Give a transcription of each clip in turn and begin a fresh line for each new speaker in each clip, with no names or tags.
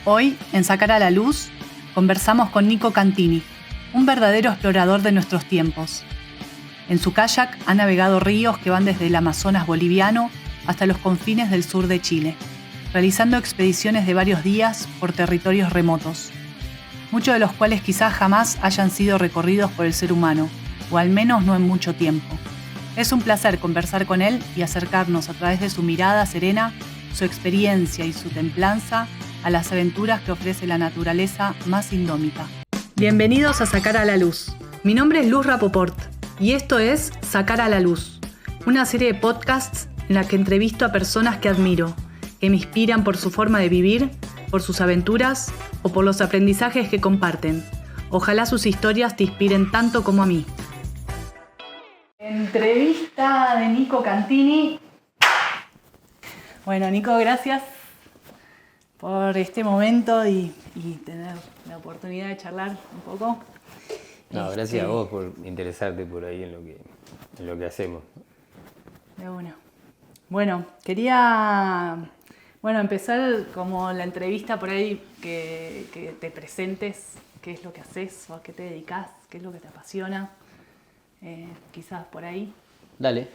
Hoy, en Sacar a la Luz, conversamos con Nico Cantini, un verdadero explorador de nuestros tiempos. En su kayak ha navegado ríos que van desde el Amazonas boliviano hasta los confines del sur de Chile, realizando expediciones de varios días por territorios remotos, muchos de los cuales quizás jamás hayan sido recorridos por el ser humano, o al menos no en mucho tiempo. Es un placer conversar con él y acercarnos a través de su mirada serena, su experiencia y su templanza a las aventuras que ofrece la naturaleza más indómita. Bienvenidos a Sacar a la Luz. Mi nombre es Luz Rapoport y esto es Sacar a la Luz, una serie de podcasts en la que entrevisto a personas que admiro, que me inspiran por su forma de vivir, por sus aventuras o por los aprendizajes que comparten. Ojalá sus historias te inspiren tanto como a mí. Entrevista de Nico Cantini. Bueno, Nico, gracias por este momento y tener la oportunidad de charlar un poco.
No, gracias a vos por interesarte por ahí en lo que hacemos.
De una. Bueno, quería empezar como la entrevista por ahí, que te presentes, qué es lo que haces o a qué te dedicas, qué es lo que te apasiona, quizás por ahí.
Dale.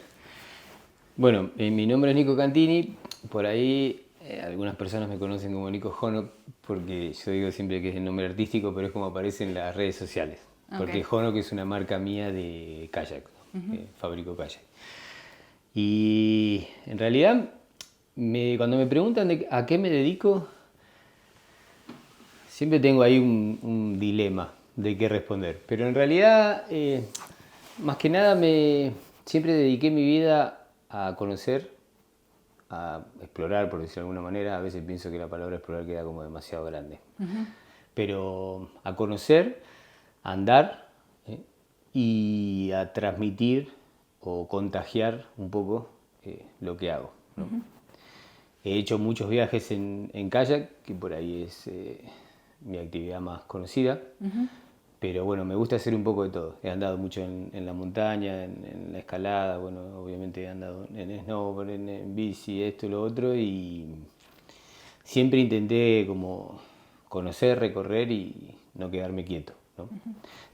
Bueno, mi nombre es Nico Cantini, por ahí algunas personas me conocen como Nico Jono, porque yo digo siempre que es el nombre artístico, pero es como aparece en las redes sociales. Okay. Porque Jono que es una marca mía de kayak, ¿no? Fabrico kayak. Y en realidad, cuando me preguntan a qué me dedico, siempre tengo ahí un dilema de qué responder. Pero en realidad, más que nada, siempre dediqué mi vida a conocer, a explorar, por decirlo de alguna manera. A veces pienso que la palabra explorar queda como demasiado grande. Pero a conocer, a andar y a transmitir o contagiar un poco lo que hago, ¿no? He hecho muchos viajes en kayak, que por ahí es mi actividad más conocida. Pero bueno, me gusta hacer un poco de todo. He andado mucho en la montaña, en la escalada, bueno, obviamente he andado en snowboard, en bici, esto y lo otro, y siempre intenté como conocer, recorrer y no quedarme quieto, ¿no?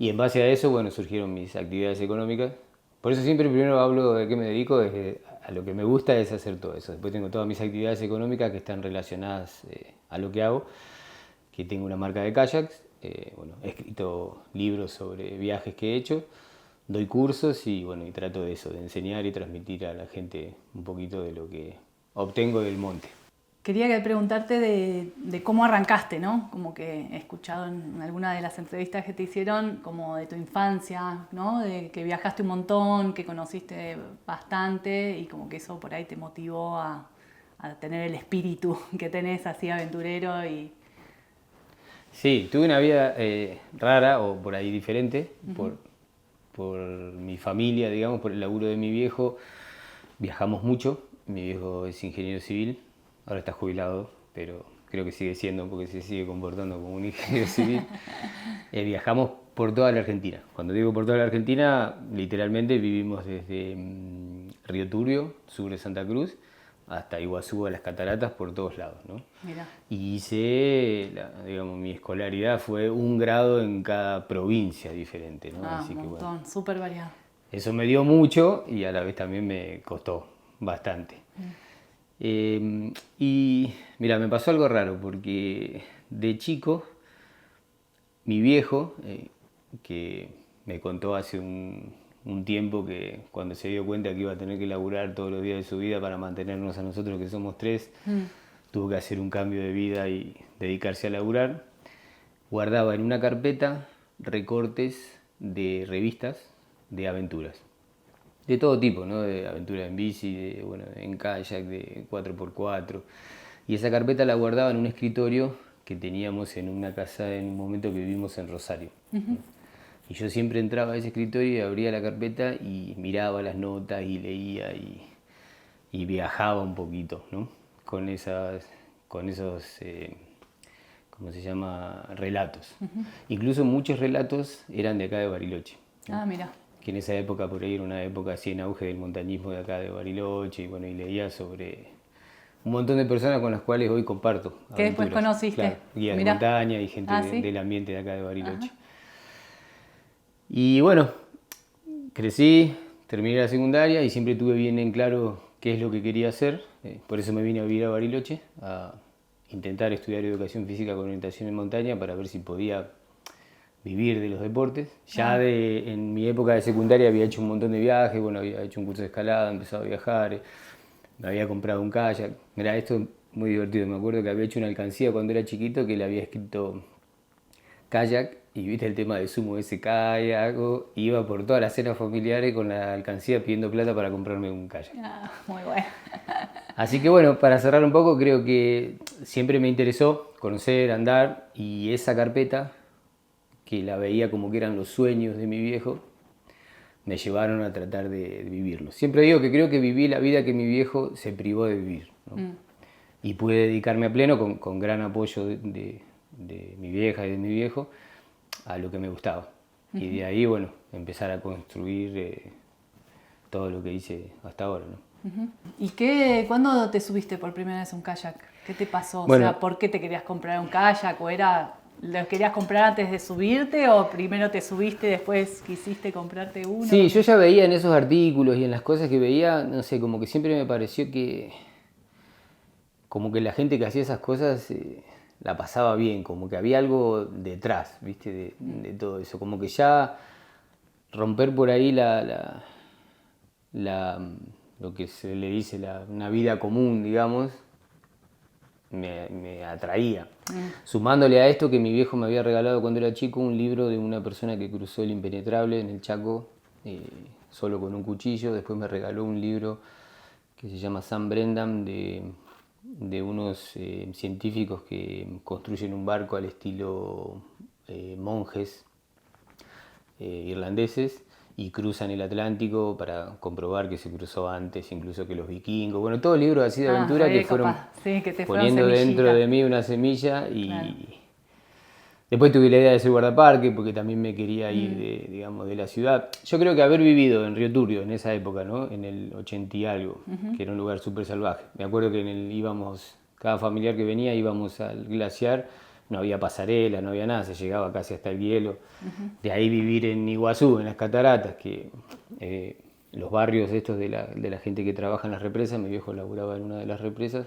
Y en base a eso, bueno, surgieron mis actividades económicas. Por eso siempre primero hablo de qué me dedico, a lo que me gusta es hacer todo eso. Después tengo todas mis actividades económicas que están relacionadas a lo que hago, que tengo una marca de kayaks. Bueno, he escrito libros sobre viajes que he hecho, doy cursos y bueno, y trato de eso, de enseñar y transmitir a la gente un poquito de lo que obtengo del monte.
Quería preguntarte de cómo arrancaste, ¿no? Como que he escuchado en alguna de las entrevistas que te hicieron, como de tu infancia, ¿no? De que viajaste un montón, que conociste bastante y como que eso por ahí te motivó a tener el espíritu que tenés así aventurero y...
Sí, tuve una vida rara o por ahí diferente, por mi familia, digamos, por el laburo de mi viejo. Viajamos mucho, mi viejo es ingeniero civil, ahora está jubilado, pero creo que sigue siendo porque se sigue comportando como un ingeniero civil. Viajamos por toda la Argentina. Cuando digo por toda la Argentina, literalmente vivimos desde Río Turbio, sur de Santa Cruz, hasta Iguazú, a las cataratas, por todos lados, ¿no?
Mirá.
Y hice, digamos, mi escolaridad fue 1 grado en cada provincia diferente, ¿no?
Así un montón, bueno, súper variado.
Eso me dio mucho y a la vez también me costó bastante. Y mira, me pasó algo raro porque de chico, mi viejo, que me contó hace un tiempo que cuando se dio cuenta que iba a tener que laburar todos los días de su vida para mantenernos a nosotros que somos 3, tuvo que hacer un cambio de vida y dedicarse a laburar. Guardaba en una carpeta recortes de revistas de aventuras, de todo tipo, ¿no? De aventuras en bici, en kayak, de 4x4. Y esa carpeta la guardaba en un escritorio que teníamos en una casa en un momento que vivimos en Rosario. Y yo siempre entraba a ese escritorio y abría la carpeta y miraba las notas y leía y viajaba un poquito, ¿no? Con esos, ¿cómo se llama? Relatos. Incluso muchos relatos eran de acá de Bariloche, ¿no?
Ah, mira.
Que en esa época, por ahí era una época así en auge del montañismo de acá de Bariloche, y bueno, y leía sobre un montón de personas con las cuales hoy comparto
¿Qué después
aventuras.
conociste?
Claro, guías de
Mirá.
montaña y gente
¿Sí?
del ambiente de acá de Bariloche.
Ajá.
Y bueno, crecí, terminé la secundaria y siempre tuve bien en claro qué es lo que quería hacer. Por eso me vine a vivir a Bariloche, a intentar estudiar educación física con orientación en montaña para ver si podía vivir de los deportes. Ya en mi época de secundaria había hecho un montón de viajes, bueno, había hecho un curso de escalada, empezado a viajar, me había comprado un kayak. Mira, esto es muy divertido. Me acuerdo que había hecho una alcancía cuando era chiquito que le había escrito kayak y viste el tema de sumo ese kayak. Iba por todas las cenas familiares con la alcancía pidiendo plata para comprarme un kayak.
Muy bueno.
Así que bueno, para cerrar un poco, creo que siempre me interesó conocer, andar y esa carpeta, que la veía como que eran los sueños de mi viejo, me llevaron a tratar de vivirlo. Siempre digo que creo que viví la vida que mi viejo se privó de vivir, ¿no? Y pude dedicarme a pleno, con gran apoyo de mi vieja y de mi viejo, a lo que me gustaba. Y de ahí, bueno, empezar a construir todo lo que hice hasta ahora, ¿no?
¿Y cuándo te subiste por primera vez un kayak? ¿Qué te pasó?
Bueno,
O sea, ¿por qué te querías comprar un kayak? ¿O lo querías comprar antes de subirte? ¿O primero te subiste y después quisiste comprarte uno?
Sí, yo ya veía en esos artículos y en las cosas que veía, no sé, como que siempre me pareció que como que la gente que hacía esas cosas la pasaba bien, como que había algo detrás, ¿viste? De todo eso, como que ya romper por ahí lo que se le dice una vida común, digamos, me atraía. Sumándole a esto que mi viejo me había regalado cuando era chico un libro de una persona que cruzó el impenetrable en el Chaco solo con un cuchillo. Después me regaló un libro que se llama Sam Brendan de unos científicos que construyen un barco al estilo monjes irlandeses y cruzan el Atlántico para comprobar que se cruzó antes incluso que los vikingos. Bueno, todos libros así de aventura que fueron
que te
poniendo dentro de mí una semilla y
claro.
Después tuve la idea de ser guardaparque porque también me quería ir de la ciudad. Yo creo que haber vivido en Río Turbio en esa época, ¿no? En el 80 y algo, que era un lugar súper salvaje. Me acuerdo que cada familiar que venía íbamos al glaciar, no había pasarela, no había nada, se llegaba casi hasta el hielo. De ahí vivir en Iguazú, en las cataratas, que los barrios estos de la gente que trabaja en las represas, mi viejo laburaba en una de las represas,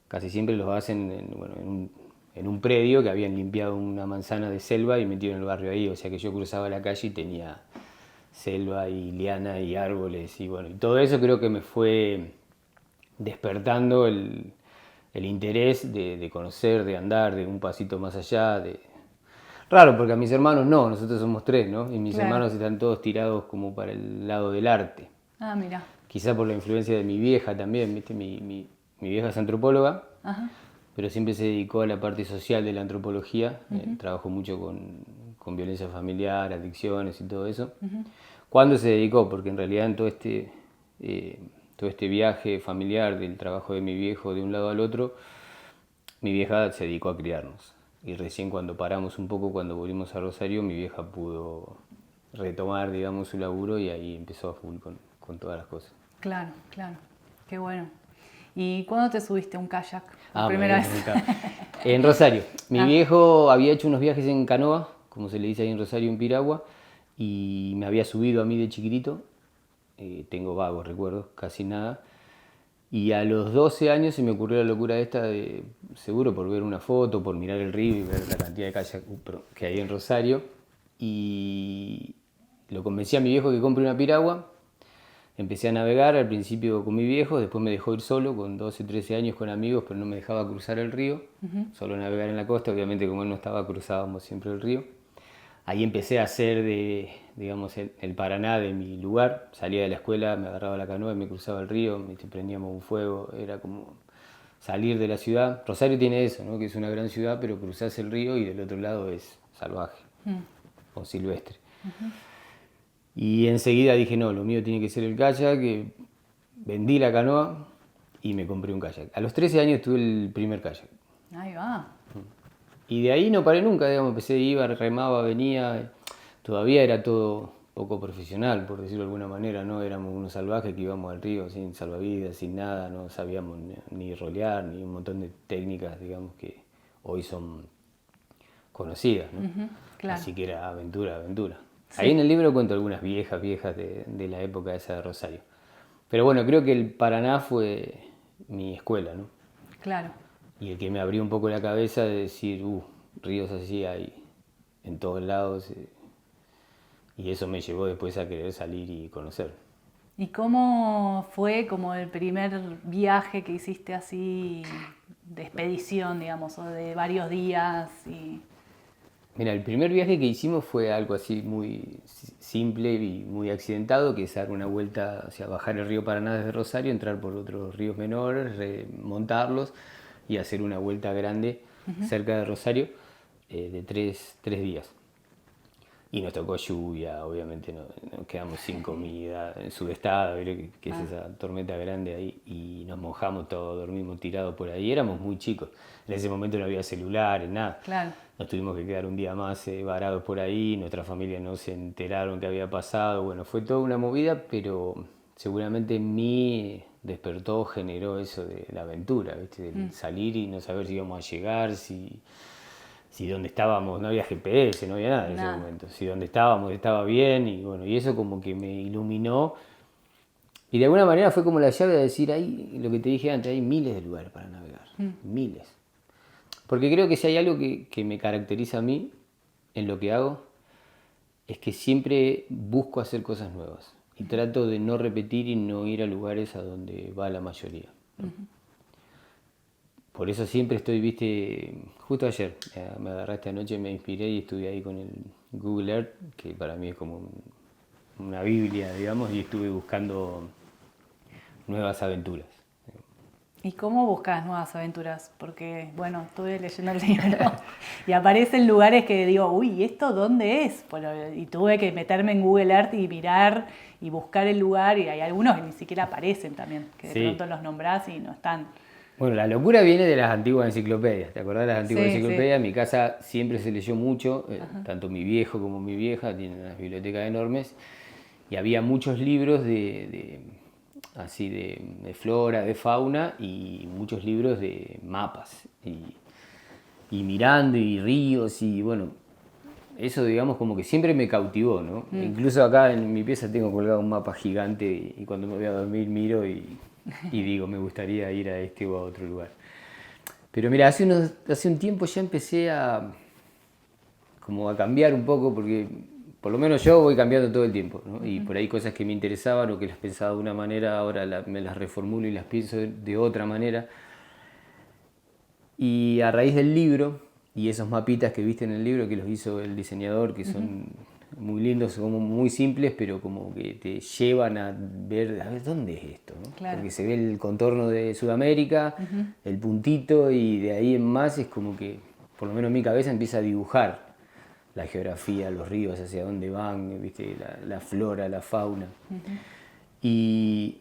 casi siempre los hacen en un predio que habían limpiado una manzana de selva y metieron el barrio ahí, o sea que yo cruzaba la calle y tenía selva y liana y árboles y bueno, y todo eso creo que me fue despertando el interés de conocer, de andar, de un pasito más allá, Raro, porque a mis hermanos no, nosotros somos tres, ¿no? Y mis hermanos están todos tirados como para el lado del arte.
Ah, mira.
Quizá por la influencia de mi vieja también, ¿viste? Mi vieja es antropóloga. Ajá. Pero siempre se dedicó a la parte social de la antropología, trabajó mucho con violencia familiar, adicciones y todo eso. ¿Cuándo se dedicó? Porque en realidad en todo este viaje familiar del trabajo de mi viejo de un lado al otro, mi vieja se dedicó a criarnos. Y recién cuando paramos un poco, cuando volvimos a Rosario, mi vieja pudo retomar, digamos, su laburo y ahí empezó a full con todas las cosas.
Claro, claro. Qué bueno. ¿Y cuándo te subiste a un kayak? La primera vez.
En Rosario. Mi viejo había hecho unos viajes en canoa, como se le dice ahí en Rosario, en Piragua, y me había subido a mí de chiquitito. Tengo vagos recuerdos, casi nada. Y a los 12 años se me ocurrió la locura esta de, seguro por ver una foto, por mirar el río y ver la cantidad de kayak que hay en Rosario. Y lo convencí a mi viejo que compre una piragua. Empecé a navegar al principio con mi viejo, después me dejó ir solo con 12, 13 años con amigos, pero no me dejaba cruzar el río, solo navegar en la costa, obviamente como él no estaba cruzábamos siempre el río. Ahí empecé a hacer digamos, el Paraná de mi lugar, salía de la escuela, me agarraba la canoa y me cruzaba el río, prendíamos un fuego, era como salir de la ciudad. Rosario tiene eso, ¿no? Que es una gran ciudad, pero cruzás el río y del otro lado es salvaje o silvestre. Y enseguida dije, no, lo mío tiene que ser el kayak, que vendí la canoa y me compré un kayak. A los 13 años tuve el primer kayak.
Ahí va.
Y de ahí no paré nunca, digamos, empecé, iba, remaba, venía, todavía era todo poco profesional, por decirlo de alguna manera, ¿no? Éramos unos salvajes que íbamos al río sin salvavidas, sin nada, no sabíamos ni rolear, ni un montón de técnicas, digamos, que hoy son conocidas, ¿no?
Claro.
Así que era aventura, aventura.
Sí.
Ahí en el libro cuento algunas viejas de la época esa de Rosario. Pero bueno, creo que el Paraná fue mi escuela, ¿no?
Claro.
Y el que me abrió un poco la cabeza de decir, ríos así hay en todos lados. Y eso me llevó después a querer salir y conocer.
¿Y cómo fue como el primer viaje que hiciste así de expedición, digamos, o de varios días?
Mira, el primer viaje que hicimos fue algo así muy simple y muy accidentado, que es dar una vuelta, o sea, bajar el río Paraná desde Rosario, entrar por otros ríos menores, remontarlos y hacer una vuelta grande cerca de Rosario de tres días. Y nos tocó lluvia, obviamente nos quedamos sin comida, en sudestado, que es esa tormenta grande ahí, y nos mojamos todos, dormimos tirados por ahí, éramos muy chicos. En ese momento no había celulares, nada.
Claro.
Nos tuvimos que quedar un día más varados por ahí, nuestra familia no se enteraron qué había pasado, bueno, fue toda una movida, pero seguramente en mí despertó, generó eso de la aventura, ¿viste? De salir y no saber si íbamos a llegar, si donde estábamos, no había GPS, no había nada en ese momento, si donde estábamos estaba bien, y bueno, y eso como que me iluminó, y de alguna manera fue como la llave de decir, ahí, lo que te dije antes, hay miles de lugares para navegar, miles. Porque creo que si hay algo que me caracteriza a mí en lo que hago, es que siempre busco hacer cosas nuevas, y trato de no repetir y no ir a lugares a donde va la mayoría, ¿no? Por eso siempre estoy, viste, justo ayer me agarraste anoche, me inspiré y estuve ahí con el Google Earth, que para mí es como una Biblia, digamos, y estuve buscando nuevas aventuras.
¿Y cómo buscas nuevas aventuras? Porque, bueno, estuve leyendo el libro y aparecen lugares que digo, uy, ¿esto dónde es? Bueno, y tuve que meterme en Google Earth y mirar y buscar el lugar, y hay algunos que ni siquiera aparecen también, que de pronto los nombrás y no están.
Bueno, la locura viene de las antiguas enciclopedias, ¿te acordás de las antiguas enciclopedias?
Sí.
En mi casa siempre se leyó mucho, tanto mi viejo como mi vieja tienen unas bibliotecas enormes, y había muchos libros así de flora, de fauna, y muchos libros de mapas, y mirando, y ríos, y bueno, eso digamos como que siempre me cautivó, ¿no? Incluso acá en mi pieza tengo colgado un mapa gigante, y cuando me voy a dormir miro y digo, me gustaría ir a este o a otro lugar. Pero mira, hace un tiempo ya empecé como a cambiar un poco, porque por lo menos yo voy cambiando todo el tiempo, ¿no? Y por ahí cosas que me interesaban o que las pensaba de una manera, ahora me las reformulo y las pienso de otra manera. Y a raíz del libro, y esos mapitas que viste en el libro, que los hizo el diseñador, que son muy lindos, como muy simples, pero como que te llevan a ver dónde es esto, ¿no?
Claro.
Porque se ve el contorno de Sudamérica, el puntito, y de ahí en más es como que, por lo menos en mi cabeza, empieza a dibujar la geografía, los ríos, hacia dónde van, ¿viste? La flora, la fauna. Y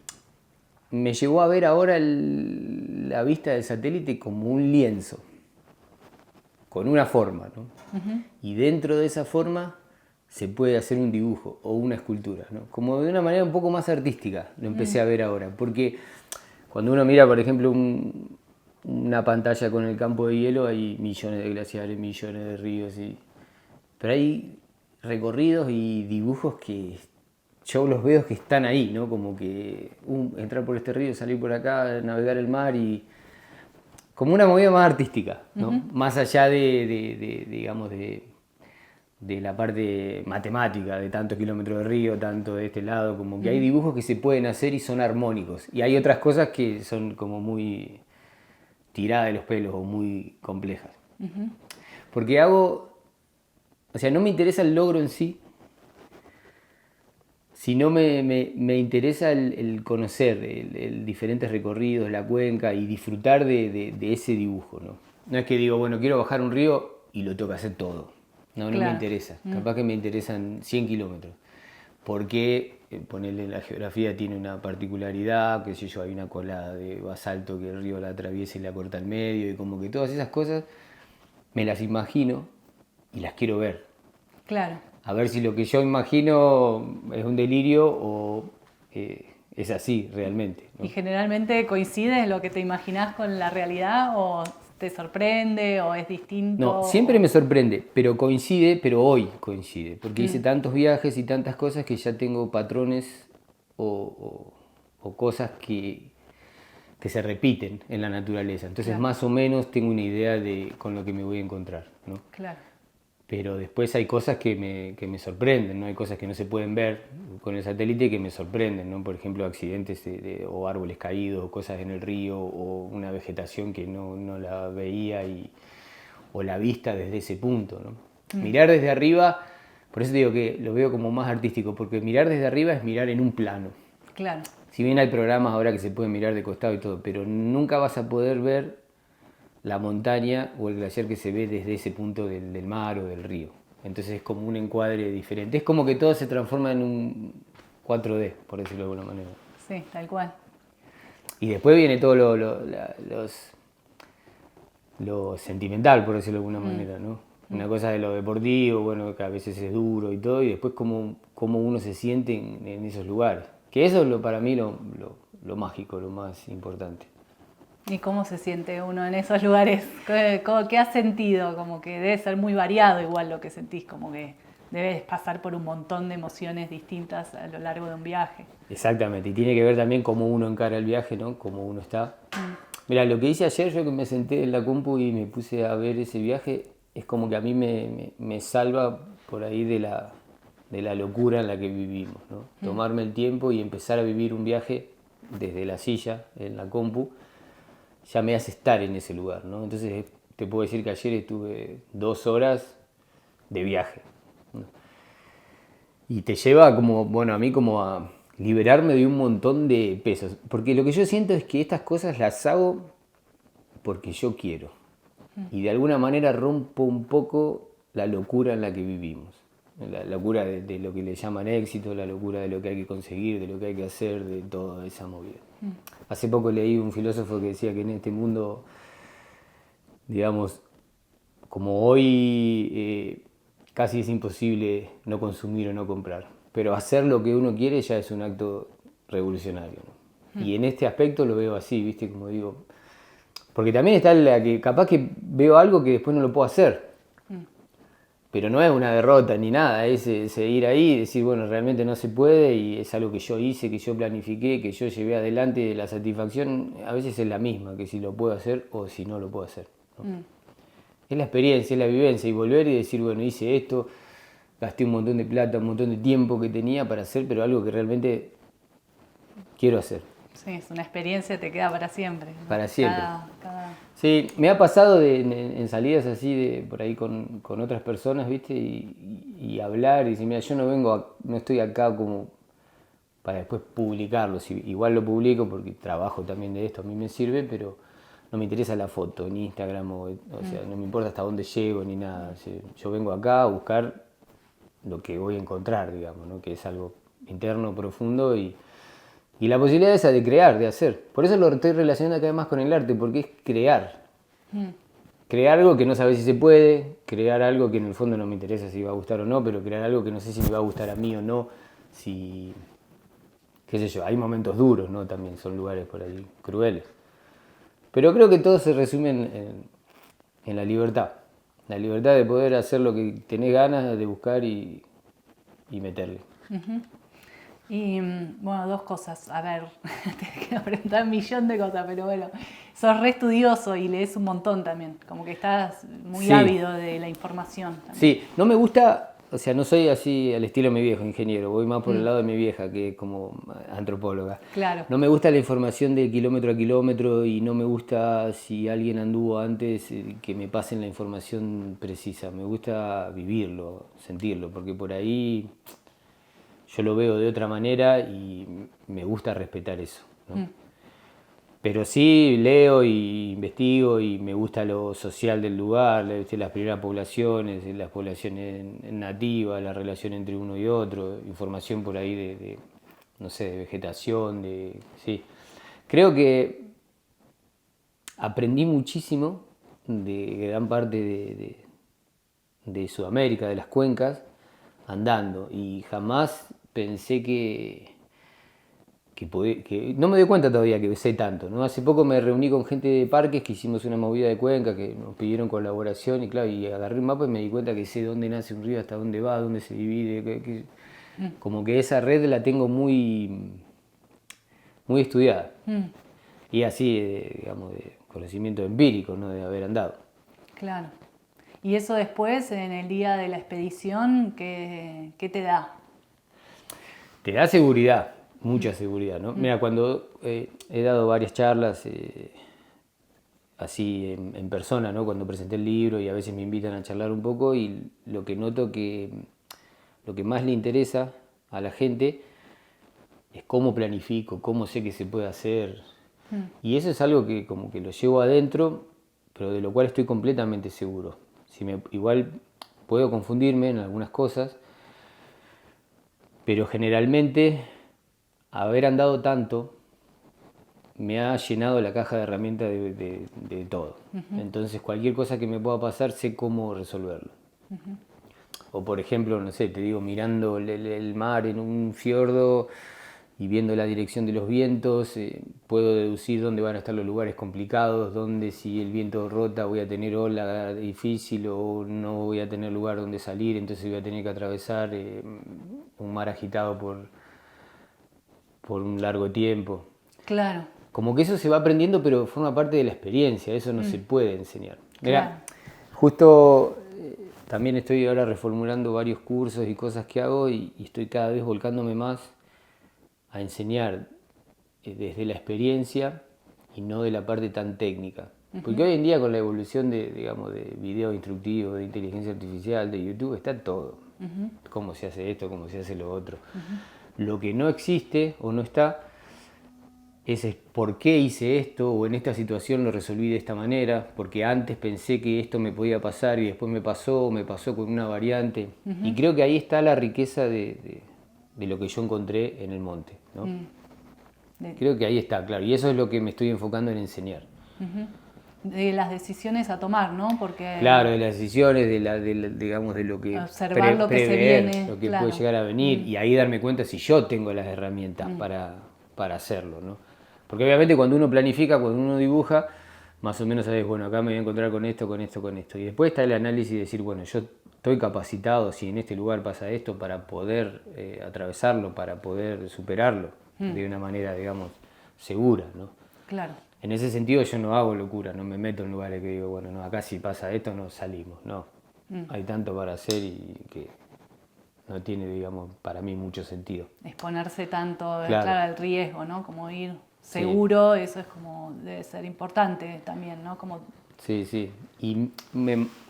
me llevó a ver ahora la vista del satélite como un lienzo, con una forma, ¿no? Y dentro de esa forma se puede hacer un dibujo o una escultura, ¿no? Como de una manera un poco más artística, lo empecé a ver ahora, porque cuando uno mira, por ejemplo, una pantalla con el campo de hielo, hay millones de glaciares, millones de ríos, pero hay recorridos y dibujos que yo los veo que están ahí, ¿no? Como que entrar por este río, salir por acá, navegar el mar, y como una movida más artística, ¿no? Más allá digamos, de la parte matemática, de tantos kilómetros de río, tanto de este lado, como que hay dibujos que se pueden hacer y son armónicos. Y hay otras cosas que son como muy tiradas de los pelos o muy complejas. Porque o sea, no me interesa el logro en sí, sino me interesa el conocer el diferentes recorridos, la cuenca, y disfrutar de ese dibujo, ¿no? No es que digo, bueno, quiero bajar un río y lo tengo que hacer todo. No me interesa. Capaz que me interesan 100 kilómetros. Porque ponerle la geografía tiene una particularidad, qué sé yo, hay una colada de basalto que el río la atraviesa y la corta al medio, y como que todas esas cosas me las imagino y las quiero ver.
Claro.
a ver si lo que yo imagino es un delirio o es así realmente, ¿no?
¿Y generalmente coincide lo que te imaginás con la realidad o te sorprende o es distinto?
No, siempre me sorprende, pero coincide, pero hoy coincide, porque hice tantos viajes y tantas cosas que ya tengo patrones o cosas que se repiten en la naturaleza. Entonces,
Claro.
más o menos tengo una idea de con lo que me voy a encontrar, ¿no?
Claro.
Pero después hay cosas que me sorprenden, ¿no? Hay cosas que no se pueden ver con el satélite que me sorprenden, ¿no? Por ejemplo, accidentes o árboles caídos, o cosas en el río, o una vegetación que no la veía o la vista desde ese punto, ¿no? Mirar desde arriba, por eso digo que lo veo como más artístico, porque mirar desde arriba es mirar en un plano.
Claro.
Si bien hay programas ahora que se pueden mirar de costado y todo, pero nunca vas a poder ver la montaña o el glaciar que se ve desde ese punto del mar o del río. Entonces es como un encuadre diferente. Es como que todo se transforma en un 4D, por decirlo de alguna manera.
Sí, tal cual.
Y después viene todo lo sentimental, por decirlo de alguna manera, ¿no? Una cosa de lo deportivo, bueno, que a veces es duro y todo, y después cómo uno se siente en esos lugares. Que eso es para mí lo mágico, lo más importante.
¿Y cómo se siente uno en esos lugares? ¿Qué has sentido? Como que debe ser muy variado igual lo que sentís, como que debes pasar por un montón de emociones distintas a lo largo de un viaje.
Exactamente, y tiene que ver también cómo uno encara el viaje, ¿no? Cómo uno está. Mira, lo que hice ayer, yo que me senté en la compu y me puse a ver ese viaje, es como que a mí me salva por ahí de la locura en la que vivimos, ¿no? Tomarme el tiempo y empezar a vivir un viaje desde la silla, en la compu, ya me hace estar en ese lugar, ¿no? Entonces te puedo decir que ayer estuve 2 horas de viaje, ¿no? Y te lleva como, bueno, a mí como a liberarme de un montón de pesos. Porque lo que yo siento es que estas cosas las hago porque yo quiero. Y de alguna manera rompo un poco la locura en la que vivimos. La locura de lo que le llaman éxito, la locura de lo que hay que conseguir, de lo que hay que hacer, de toda esa movida. Hace poco leí un filósofo que decía que en este mundo, digamos, como hoy casi es imposible no consumir o no comprar, pero hacer lo que uno quiere ya es un acto revolucionario, ¿no? Y en este aspecto lo veo así, ¿viste? Como digo, porque también está la que capaz que veo algo que después no lo puedo hacer, pero no es una derrota ni nada, es ir ahí y decir, bueno, realmente no se puede y es algo que yo hice, que yo planifiqué, que yo llevé adelante. La satisfacción a veces es la misma, que si lo puedo hacer o si no lo puedo hacer, ¿no? Es la experiencia, es la vivencia y volver y decir, bueno, hice esto, gasté un montón de plata, un montón de tiempo que tenía para hacer, pero algo que realmente quiero hacer.
Sí, es una experiencia, te queda para siempre, ¿no?
Para siempre.
Cada...
Sí, me ha pasado en salidas así, por ahí con otras personas, ¿viste? Y hablar y decir, mira, yo no estoy acá como para después publicarlo. Igual lo publico porque trabajo también de esto, a mí me sirve, pero no me interesa la foto en Instagram, o sea, no me importa hasta dónde llego ni nada. O sea, yo vengo acá a buscar lo que voy a encontrar, digamos, ¿no? Que es algo interno, profundo y la posibilidad esa de crear, de hacer. Por eso lo estoy relacionando cada vez más con el arte, porque es crear. Crear algo que no sabes si se puede, crear algo que en el fondo no me interesa si va a gustar o no, pero crear algo que no sé si me va a gustar a mí o no, si... qué sé yo, hay momentos duros, ¿no? También son lugares por ahí crueles. Pero creo que todo se resume en la libertad. La libertad de poder hacer lo que tenés ganas de buscar y meterle.
Y bueno, 2 cosas. A ver, te quiero preguntar un millón de cosas, pero bueno, sos re estudioso y lees un montón también. Como que estás muy
Sí.
ávido de la información también.
Sí, no me gusta, o sea, no soy así al estilo de mi viejo ingeniero, voy más por el lado de mi vieja, que es como antropóloga.
Claro.
No me gusta la información de kilómetro a kilómetro y no me gusta si alguien anduvo antes que me pasen la información precisa. Me gusta vivirlo, sentirlo, porque por ahí yo lo veo de otra manera y me gusta respetar eso, ¿no? Pero sí leo y investigo y me gusta lo social del lugar, las primeras poblaciones, las poblaciones nativas, la relación entre uno y otro, información por ahí no sé, de vegetación, sí. Creo que aprendí muchísimo de gran parte de Sudamérica, de las cuencas, andando y jamás pensé que no me doy cuenta todavía que sé tanto, ¿no? Hace poco me reuní con gente de parques que hicimos una movida de Cuenca, que nos pidieron colaboración y claro, y agarré el mapa y me di cuenta que sé dónde nace un río, hasta dónde va, dónde se divide, como que esa red la tengo muy, muy estudiada. Y así, digamos, de conocimiento empírico, ¿no? De haber andado.
Claro. Y eso después, en el día de la expedición, ¿qué te da?
Te da seguridad, mucha seguridad, ¿no? Mira, cuando he dado varias charlas así en persona, ¿no? Cuando presenté el libro y a veces me invitan a charlar un poco y lo que noto que lo que más le interesa a la gente es cómo planifico, cómo sé que se puede hacer. Y eso es algo que como que lo llevo adentro, pero de lo cual estoy completamente seguro. Igual puedo confundirme en algunas cosas, pero generalmente haber andado tanto me ha llenado la caja de herramientas de todo. Entonces cualquier cosa que me pueda pasar sé cómo resolverlo. O por ejemplo, no sé, te digo, mirando el mar en un fiordo y viendo la dirección de los vientos, puedo deducir dónde van a estar los lugares complicados, dónde si el viento rota voy a tener ola difícil o no voy a tener lugar donde salir, entonces voy a tener que atravesar un mar agitado por un largo tiempo.
Claro.
Como que eso se va aprendiendo, pero forma parte de la experiencia, eso no se puede enseñar. Mirá,
Claro.
justo también estoy ahora reformulando varios cursos y cosas que hago y estoy cada vez volcándome más a enseñar desde la experiencia y no de la parte tan técnica. Porque hoy en día con la evolución digamos, de video instructivo, de inteligencia artificial, de YouTube, está todo. Cómo se hace esto, cómo se hace lo otro. Lo que no existe o no está es por qué hice esto o en esta situación lo resolví de esta manera, porque antes pensé que esto me podía pasar y después me pasó con una variante. Y creo que ahí está la riqueza de lo que yo encontré en el monte, ¿no? Creo que ahí está, claro, y eso es lo que me estoy enfocando en enseñar.
De las decisiones a tomar, ¿no? Porque
Claro, de las decisiones, digamos, de lo que
observar lo que se
prever,
viene,
lo que
claro.
puede llegar a venir y ahí darme cuenta si yo tengo las herramientas para hacerlo, ¿no? Porque obviamente cuando uno planifica, cuando uno dibuja, más o menos sabes, bueno, acá me voy a encontrar con esto, con esto, con esto. Y después está el análisis de decir, bueno, yo estoy capacitado, si en este lugar pasa esto, para poder atravesarlo, para poder superarlo de una manera, digamos, segura, ¿no?
Claro.
En ese sentido yo no hago locura, no me meto en lugares que digo, bueno, no, acá si pasa esto no salimos, no. Hay tanto para hacer y que no tiene, digamos, para mí mucho sentido.
Exponerse tanto,
Claro.
al riesgo, ¿no? Como ir seguro, sí. Eso es como, debe ser importante también, ¿no? Como...
Sí, sí. Y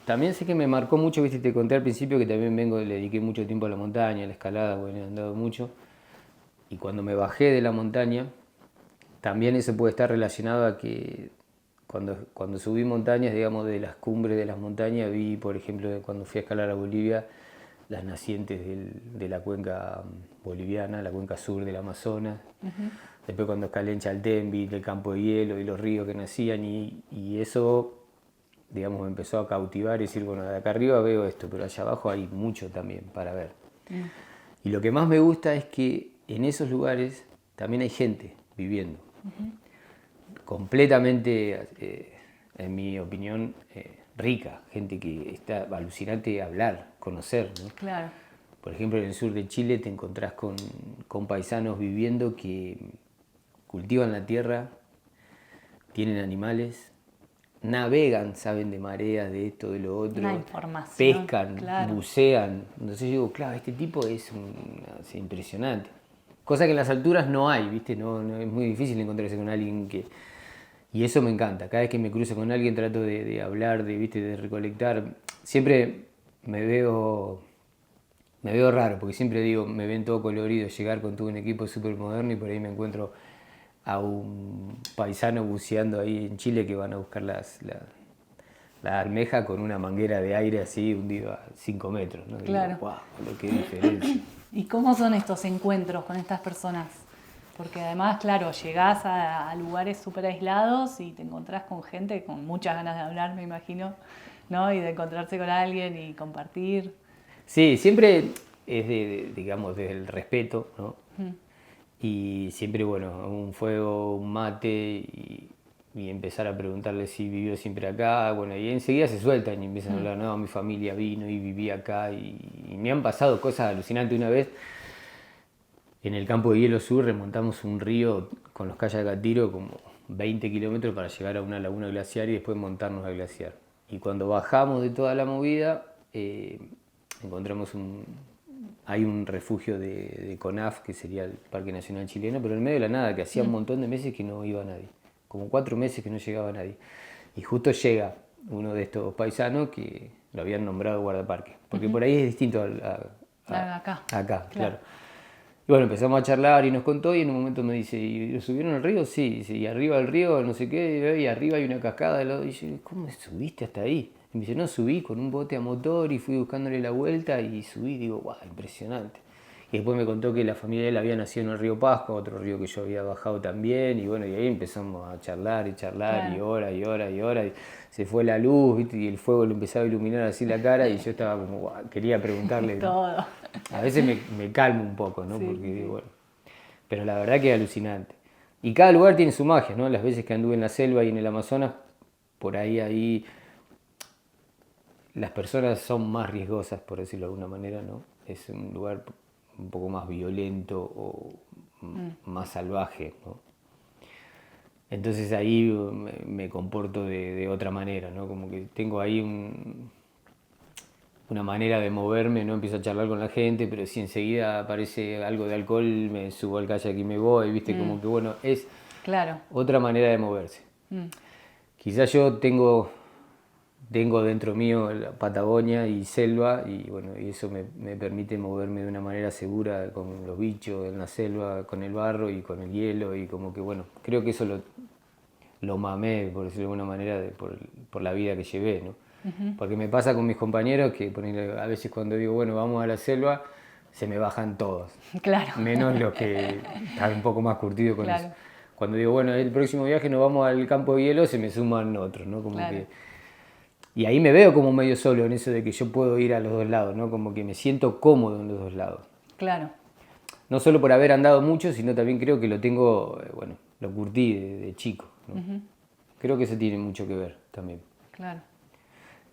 también sé que me marcó mucho, viste, te conté al principio que también le dediqué mucho tiempo a la montaña, a la escalada, bueno, he andado mucho. Y cuando me bajé de la montaña, también eso puede estar relacionado a que cuando subí montañas, digamos, de las cumbres de las montañas, vi, por ejemplo, cuando fui a escalar a Bolivia, las nacientes de la cuenca boliviana, la cuenca sur del Amazonas. Después cuando escalé en Chaltén, vi el campo de hielo y los ríos que nacían y eso, digamos, me empezó a cautivar y decir, bueno, de acá arriba veo esto, pero allá abajo hay mucho también para ver. Y lo que más me gusta es que en esos lugares también hay gente viviendo. Completamente, en mi opinión, rica, gente que está alucinante hablar, conocer, ¿no?
Claro.
Por ejemplo, en el sur de Chile te encontrás con paisanos viviendo que cultivan la tierra, tienen animales, navegan, saben de mareas, de esto, de lo otro,
Una información,
pescan,
claro.
bucean. Entonces yo digo, claro, este tipo es impresionante. Cosa que en las alturas no hay, ¿viste? No, es muy difícil encontrarse con alguien que... Y eso me encanta. Cada vez que me cruzo con alguien trato de hablar, ¿viste? De recolectar. Siempre me veo raro, porque siempre digo, me ven todo colorido, llegar con todo un equipo súper moderno y por ahí me encuentro a un paisano buceando ahí en Chile que van a buscar la almeja con una manguera de aire así hundido a 5 metros, ¿no?
Claro.
Y digo, wow, qué diferencia.
¿Y cómo son estos encuentros con estas personas? Porque además, claro, llegás a lugares súper aislados y te encontrás con gente con muchas ganas de hablar, me imagino, ¿no? Y de encontrarse con alguien y compartir.
Sí, siempre es digamos, desde el respeto, ¿no? Y siempre, bueno, un fuego, un mate y empezar a preguntarle si vivió siempre acá, bueno, y enseguida se sueltan y empiezan a hablar, no, mi familia vino y vivía acá y me han pasado cosas alucinantes. Una vez en el campo de hielo sur remontamos un río con los kayaks a tiro como 20 kilómetros para llegar a una laguna glaciar y después montarnos al glaciar. Y cuando bajamos de toda la movida, encontramos hay un refugio de CONAF, que sería el Parque Nacional Chileno, pero en medio de la nada, que hacía un montón de meses que no iba nadie, como 4 meses que no llegaba nadie. Y justo llega uno de estos paisanos que lo habían nombrado guardaparque, porque por ahí es distinto acá, claro. Y bueno, empezamos a charlar y nos contó y en un momento me dice, ¿y lo subieron al río? Sí, y arriba del río no sé qué, y arriba hay una cascada. Y yo, ¿cómo subiste hasta ahí? Y me dice, no, subí con un bote a motor y fui buscándole la vuelta y subí, digo, guau, impresionante. Y después me contó que la familia de él había nacido en el río Pascua, otro río que yo había bajado también, y bueno, y ahí empezamos a charlar, claro. Y horas, y se fue la luz, ¿viste? Y el fuego le empezaba a iluminar así la cara, y yo estaba como, guau, quería preguntarle.
Todo.
A veces me calmo un poco, ¿no? Sí, porque digo, bueno, pero la verdad que es alucinante. Y cada lugar tiene su magia, ¿no? Las veces que anduve en la selva y en el Amazonas, por ahí las personas son más riesgosas, por decirlo de alguna manera, ¿no? Es un lugar un poco más violento o más salvaje, ¿no? Entonces ahí me comporto de otra manera, ¿no? Como que tengo ahí una manera de moverme, no empiezo a charlar con la gente, pero si enseguida aparece algo de alcohol, me subo al kayak y me voy, ¿viste? Como que bueno, es otra manera de moverse. Quizás yo tengo dentro mío la Patagonia y selva y bueno, y eso me permite moverme de una manera segura con los bichos en la selva, con el barro y con el hielo y como que bueno, creo que eso lo mamé, por decirlo de alguna manera, por la vida que llevé, ¿no? Porque me pasa con mis compañeros que a veces cuando digo, bueno, vamos a la selva, se me bajan todos.
Claro.
Menos los que están un poco más curtidos con eso. Cuando digo, bueno, el próximo viaje nos vamos al campo de hielo, se me suman otros, ¿no? Como que... Y ahí me veo como medio solo en eso de que yo puedo ir a los dos lados, ¿no? Como que me siento cómodo en los dos lados.
Claro.
No solo por haber andado mucho, sino también creo que lo tengo, bueno, lo curtí de chico, ¿no? Creo que eso tiene mucho que ver también.
Claro.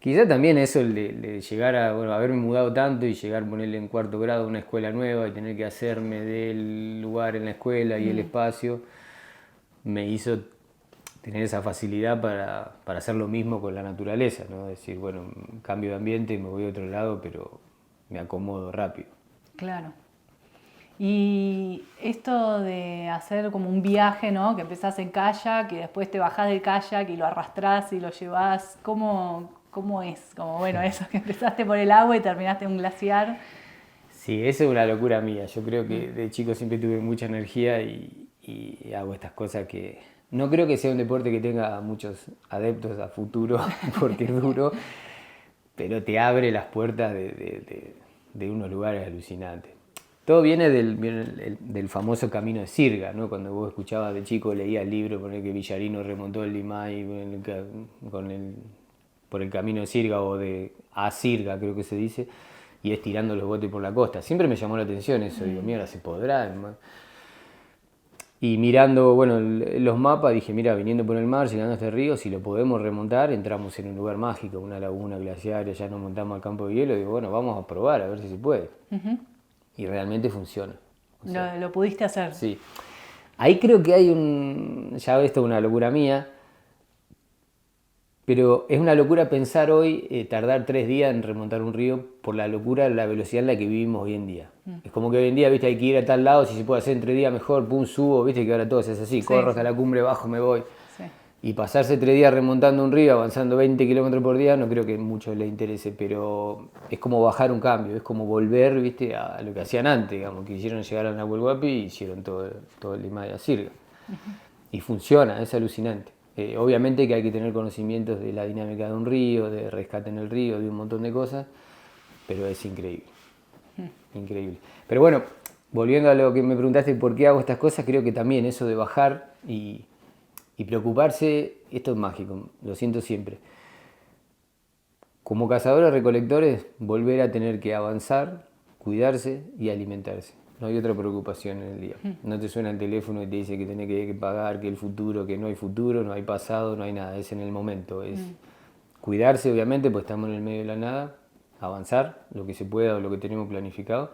Quizá también eso, el de llegar a, bueno, haberme mudado tanto y llegar a ponerle en 4º grado a una escuela nueva y tener que hacerme del lugar en la escuela y el espacio, me hizo tener esa facilidad para hacer lo mismo con la naturaleza, ¿no? Decir, bueno, cambio de ambiente, me voy a otro lado, pero me acomodo rápido.
Claro. Y esto de hacer como un viaje, ¿no? Que empezás en kayak, que después te bajás del kayak y lo arrastrás y lo llevás, ¿cómo es? Como bueno, eso, que empezaste por el agua y terminaste en un glaciar.
Sí, eso es una locura mía. Yo creo que de chico siempre tuve mucha energía y hago estas cosas que... No creo que sea un deporte que tenga muchos adeptos a futuro, porque es duro, pero te abre las puertas de unos lugares alucinantes. Todo viene del famoso camino de Sirga, ¿no? Cuando vos escuchabas de chico, leías el libro, poner que Villarino remontó el Limay por el camino de Sirga o a Sirga, creo que se dice, y es tirando los botes por la costa. Siempre me llamó la atención eso, digo, mira, ¿se podrá? Y mirando, bueno, los mapas, dije, mira, viniendo por el mar, llegando a este río, si lo podemos remontar, entramos en un lugar mágico, una laguna glaciaria, ya nos montamos al campo de hielo, digo, bueno, vamos a probar, a ver si se puede. Y realmente funciona.
O sea, lo pudiste hacer.
Sí. Ahí creo que hay ya esto es una locura mía, pero es una locura pensar hoy, tardar 3 días en remontar un río por la locura, la velocidad en la que vivimos hoy en día. Es como que hoy en día, viste, hay que ir a tal lado, si se puede hacer en 3 días mejor, pum, subo, viste, que ahora todo es así, corro hasta la cumbre, bajo, me voy.
Sí.
Y pasarse 3 días remontando un río, avanzando 20 kilómetros por día, no creo que a muchos les interese, pero es como bajar un cambio, es como volver, viste, a lo que hacían antes, digamos, que hicieron llegar a Nahuel Huapi y hicieron todo el Limay a Sirga. Y funciona, es alucinante. Obviamente que hay que tener conocimientos de la dinámica de un río, de rescate en el río, de un montón de cosas, pero es increíble. Increíble. Pero bueno, volviendo a lo que me preguntaste, ¿por qué hago estas cosas? Creo que también eso de bajar y preocuparse, esto es mágico, lo siento siempre. Como cazadores recolectores, volver a tener que avanzar cuidarse y alimentarse. No hay otra preocupación en el día. No te suena el teléfono y te dice que tenés que pagar, que el futuro, que no hay futuro, no hay pasado, no hay nada. Es en el momento. Es cuidarse, obviamente, pues estamos en el medio de la nada, avanzar lo que se pueda o lo que tenemos planificado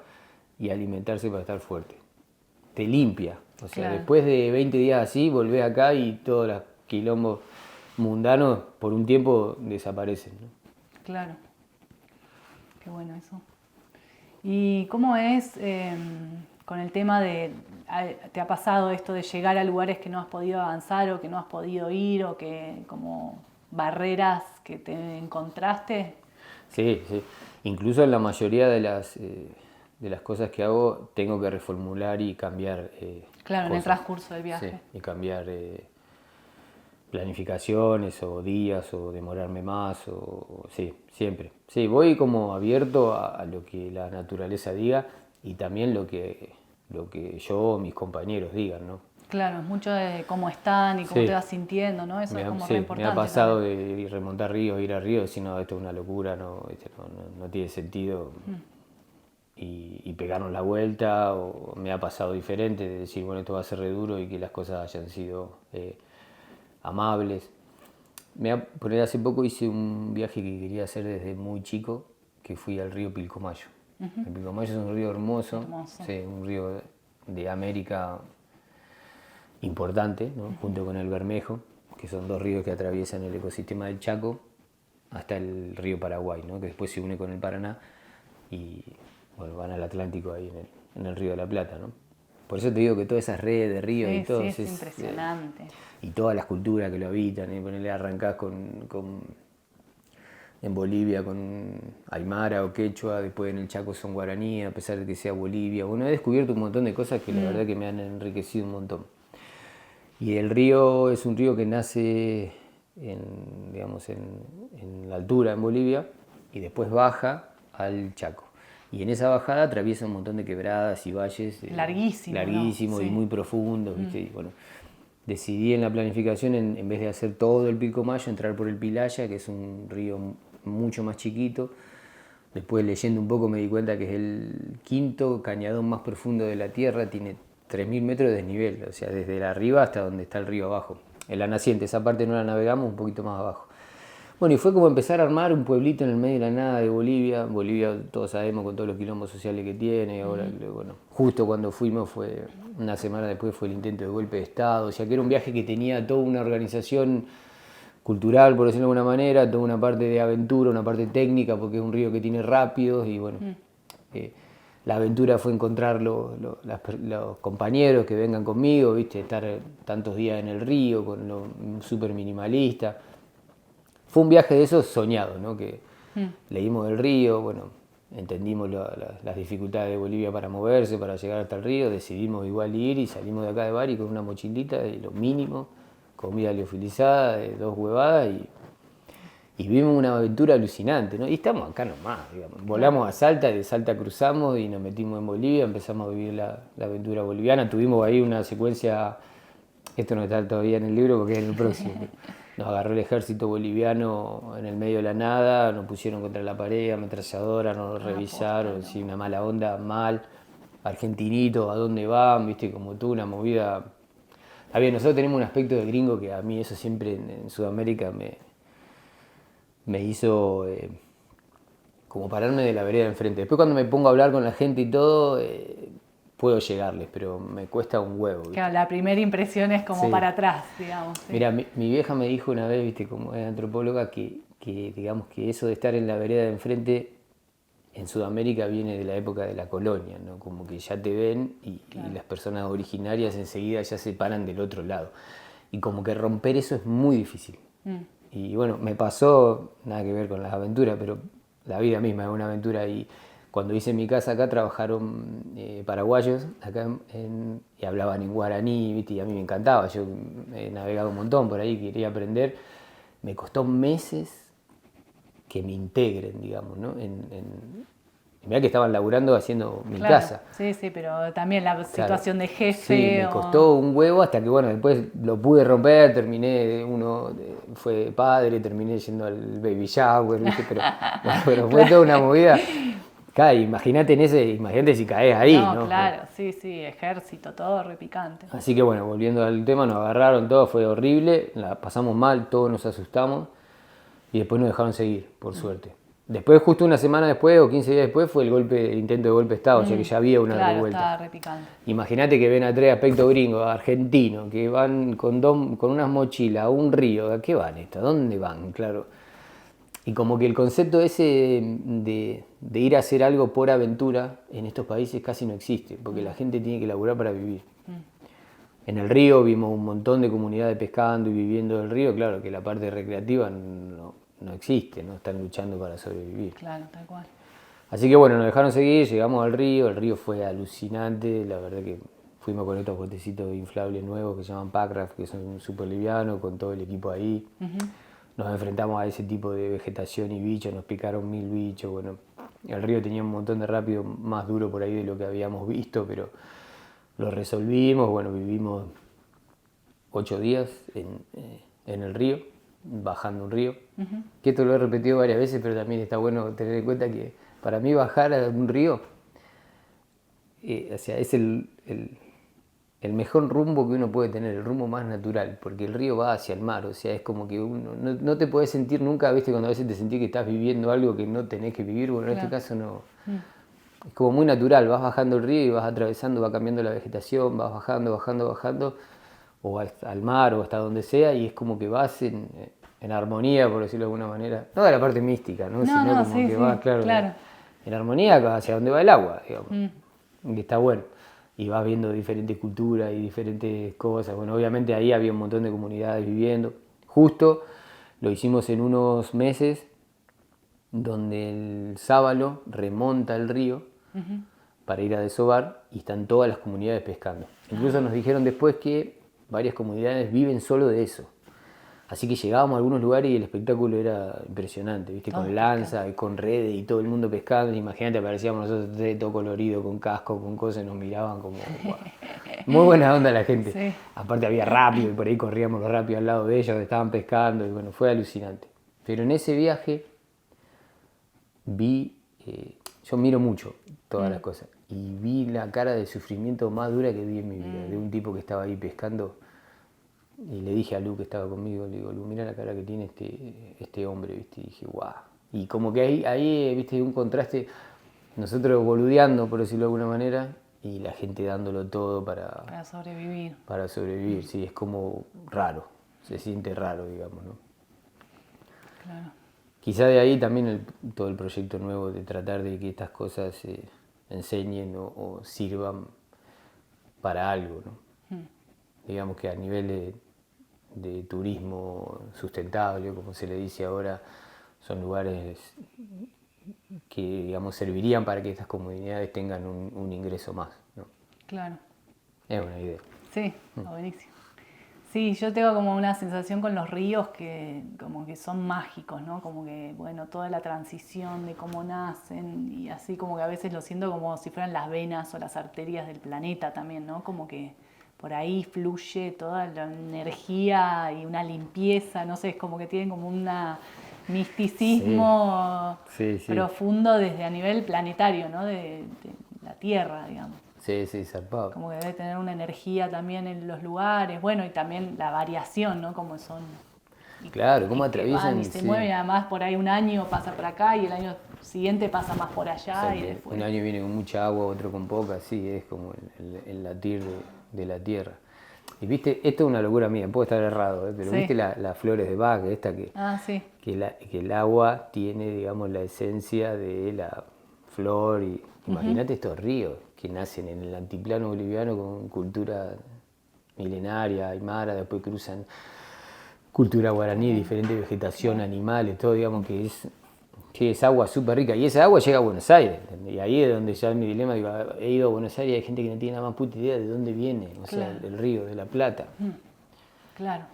y alimentarse para estar fuerte. Te limpia. O sea,
Claro.
después de 20 días así, volvés acá y todos los quilombos mundanos por un tiempo desaparecen, ¿no?
Claro. Qué bueno eso. ¿Y cómo es con el tema de, te ha pasado esto de llegar a lugares que no has podido avanzar o que no has podido ir o que como barreras que te encontraste?
Sí, sí. Incluso en la mayoría de las cosas que hago tengo que reformular y cambiar
Claro, en el
cosas.
transcurso del viaje.
Sí, y cambiar planificaciones o días o demorarme más sí, siempre. Sí, voy como abierto a lo que la naturaleza diga y también lo que yo o mis compañeros digan, ¿no?
Claro, es mucho de cómo están y cómo
Sí.
te vas sintiendo, ¿no? Eso es como re
Sí,
importante.
me ha pasado
también.
de remontar ríos, ir a ríos, decir, no, esto es una locura, no, no tiene sentido. Y pegarnos la vuelta, o me ha pasado diferente, de decir, bueno, esto va a ser re duro y que las cosas hayan sido amables. Hace poco hice un viaje que quería hacer desde muy chico, que fui al río Pilcomayo. El Pilcomayo es un río hermoso. Sí, un río de América importante, ¿no? Junto con el Bermejo, que son dos ríos que atraviesan el ecosistema del Chaco, hasta el río Paraguay, ¿no? Que después se une con el Paraná y bueno, van al Atlántico ahí en el río de la Plata, ¿no? Por eso te digo que todas esas redes de ríos y todo
Sí, es impresionante.
y todas las culturas que lo habitan, ponerle arrancás en Bolivia con Aymara o Quechua, después en el Chaco son guaraní, a pesar de que sea Bolivia. Bueno, he descubierto un montón de cosas que la verdad que me han enriquecido un montón. Y el río es un río que nace en la altura en Bolivia y después baja al Chaco. Y en esa bajada atraviesa un montón de quebradas y valles.
Larguísimo, ¿no?
Y
Sí.
muy profundos, ¿viste? Y bueno, decidí en la planificación, en vez de hacer todo el Pilcomayo, entrar por el Pilaya, que es un río mucho más chiquito. Después leyendo un poco me di cuenta que es el quinto cañadón más profundo de la Tierra, tiene 3.000 metros de desnivel, o sea, desde la arriba hasta donde está el río abajo. En la naciente, esa parte no la navegamos, un poquito más abajo. Bueno, y fue como empezar a armar un pueblito en el medio de la nada de Bolivia. Bolivia, todos sabemos, con todos los quilombos sociales que tiene. Ahora, bueno, justo cuando fuimos, fue una semana después, fue el intento de golpe de Estado. O sea, que era un viaje que tenía toda una organización cultural, por decirlo de alguna manera, toda una parte de aventura, una parte técnica, porque es un río que tiene rápidos y bueno, la aventura fue encontrar los compañeros que vengan conmigo, ¿viste? Estar tantos días en el río, con lo súper minimalista. Fue un viaje de esos soñados, ¿no? Que leímos del río, bueno, entendimos las dificultades de Bolivia para moverse, para llegar hasta el río, decidimos igual ir y salimos de acá de Bari con una mochilita de lo mínimo, comida liofilizada, de 2 huevadas y vivimos una aventura alucinante, ¿no? Y estamos acá nomás, digamos. Volamos a Salta, de Salta cruzamos y nos metimos en Bolivia, empezamos a vivir la aventura boliviana. Tuvimos ahí una secuencia, esto no está todavía en el libro porque es en el próximo. Nos agarró el ejército boliviano en el medio de la nada, nos pusieron contra la pared, ametralladora, nos revisaron, sí, una mala onda, mal. Argentinitos, ¿a dónde van? ¿Viste? Como tú, una movida. Está bien, nosotros tenemos un aspecto de gringo que a mí eso siempre en Sudamérica me hizo como pararme de la vereda de enfrente. Después cuando me pongo a hablar con la gente y todo, puedo llegarles, pero me cuesta un huevo, ¿viste?
Claro, la primera impresión es como
Sí.
para atrás, digamos. Sí.
Mira, mi vieja me dijo una vez, ¿viste? Como es antropóloga, que digamos que eso de estar en la vereda de enfrente en Sudamérica viene de la época de la colonia, ¿no? Como que ya te ven y las personas originarias enseguida ya se paran del otro lado. Y como que romper eso es muy difícil. Y bueno, me pasó, nada que ver con las aventuras, pero la vida misma es una aventura. Y cuando hice mi casa acá trabajaron paraguayos acá y hablaban en guaraní, ¿viste? Y a mí me encantaba, yo he navegado un montón por ahí, quería aprender. Me costó meses que me integren, digamos, ¿no? Mirá que estaban laburando haciendo mi
Claro,
casa.
sí, pero también la situación de jefe.
Sí, me costó un huevo hasta que, bueno, después lo pude romper, fue padre, terminé yendo al baby shower, ¿viste? Pero fue toda una movida. cae, imagínate si caes ahí, ¿no?
Claro, sí, ejército, todo repicante.
Así que bueno, volviendo al tema, nos agarraron, todo fue horrible, la pasamos mal, todos nos asustamos y después nos dejaron seguir, por suerte. Después, justo una semana después o 15 días después, fue el intento de golpe de Estado, o sea que ya había una revuelta.
Estaba repicante.
Imagínate que ven a 3 aspectos gringos, argentinos, que van con unas mochilas a un río. ¿A qué van esto? ¿A dónde van? Claro. Y como que el concepto ese de ir a hacer algo por aventura en estos países casi no existe, porque la gente tiene que laburar para vivir. En el río vimos un montón de comunidades pescando y viviendo del río, claro que la parte recreativa no existe, no están luchando para sobrevivir.
Claro, tal cual.
Así que bueno, nos dejaron seguir, llegamos al río, el río fue alucinante, la verdad que fuimos con estos botecitos inflables nuevos que se llaman Packraft, que son súper livianos, con todo el equipo ahí. Nos enfrentamos a ese tipo de vegetación y bichos, nos picaron 1000 bichos, bueno, el río tenía un montón de rápido más duro por ahí de lo que habíamos visto, pero lo resolvimos, bueno, vivimos 8 días en el río, bajando un río, que esto lo he repetido varias veces, pero también está bueno tener en cuenta que para mí bajar a un río, o sea, es el mejor rumbo que uno puede tener, el rumbo más natural, porque el río va hacia el mar, o sea, es como que uno no te podés sentir nunca, viste, cuando a veces te sentís que estás viviendo algo que no tenés que vivir, bueno, en este caso no. Es como muy natural, vas bajando el río y vas atravesando, va cambiando la vegetación, vas bajando, o al mar o hasta donde sea, y es como que vas en armonía, por decirlo de alguna manera, no de la parte mística, ¿no? Sino como que vas, claro, en armonía hacia donde va el agua, digamos, y está bueno. Y vas viendo diferentes culturas y diferentes cosas. Bueno, obviamente ahí había un montón de comunidades viviendo. Justo lo hicimos en unos meses donde el sábalo remonta el río para ir a desovar y están todas las comunidades pescando. Incluso nos dijeron después que varias comunidades viven solo de eso. Así que llegábamos a algunos lugares y el espectáculo era impresionante, ¿viste? Con lanza, y con redes y todo el mundo pescando. Imagínate, aparecíamos nosotros tres, todo colorido, con casco, con cosas, y nos miraban como... Wow. Muy buena onda la gente. Sí. Aparte había rápido y por ahí corríamos rápido al lado de ellos, donde estaban pescando, y bueno, fue alucinante. Pero en ese viaje vi... yo miro mucho todas las cosas y vi la cara de sufrimiento más dura que vi en mi vida, de un tipo que estaba ahí pescando. Y le dije a Lu que estaba conmigo, le digo, Lu, mira la cara que tiene este hombre, ¿viste? Y dije, guau. Y como que ahí, ¿viste? Un contraste, nosotros boludeando, por decirlo de alguna manera, y la gente dándolo todo para
sobrevivir.
Para sobrevivir, sí, es como raro, se siente raro, digamos, ¿no?
Claro.
Quizá de ahí también todo el proyecto nuevo de tratar de que estas cosas se enseñen o sirvan para algo, ¿no? Digamos que a nivel de turismo sustentable, como se le dice ahora, son lugares que, digamos, servirían para que estas comunidades tengan un ingreso más, ¿no?
Claro.
Es una idea.
Sí, está buenísimo. Sí, yo tengo como una sensación con los ríos que como que son mágicos, ¿no? Como que, bueno, toda la transición de cómo nacen y así como que a veces lo siento como si fueran las venas o las arterias del planeta también, ¿no? Como que por ahí fluye toda la energía y una limpieza, no sé, es como que tienen como un misticismo profundo desde a nivel planetario, ¿no? De la Tierra, digamos.
Sí, zarpado.
Como que debe tener una energía también en los lugares, bueno, y también la variación, ¿no? Como son...
Claro, cómo atraviesan...
Y se mueven, además por ahí un año pasa por acá y el año siguiente pasa más por allá y después...
Un año viene con mucha agua, otro con poca, sí, es como el latir de la tierra. Y viste, esto es una locura mía, puedo estar errado, pero viste las flores de Bach, esta que el agua tiene, digamos, la esencia de la flor y imagínate estos ríos que nacen en el altiplano boliviano con cultura milenaria, aymara, después cruzan cultura guaraní, diferente vegetación, animales, todo, digamos que es agua súper rica. Y esa agua llega a Buenos Aires, ¿entendés? Y ahí es donde ya mi dilema, digo, he ido a Buenos Aires y hay gente que no tiene nada más puta idea de dónde viene, o sea, del río, de la Plata.
Claro.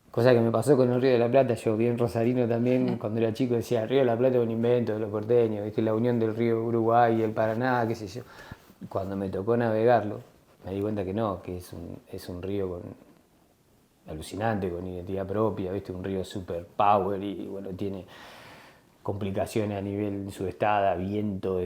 Cosa que me pasó con el Río de la Plata, yo bien rosarino también, cuando era chico decía, el Río de la Plata es un invento de los porteños, es la unión del río Uruguay y el Paraná, qué sé yo. Cuando me tocó navegarlo, me di cuenta que no, que es un río alucinante, con identidad propia, ¿viste? Un río super power y bueno, tiene complicaciones a nivel sudestada, viento,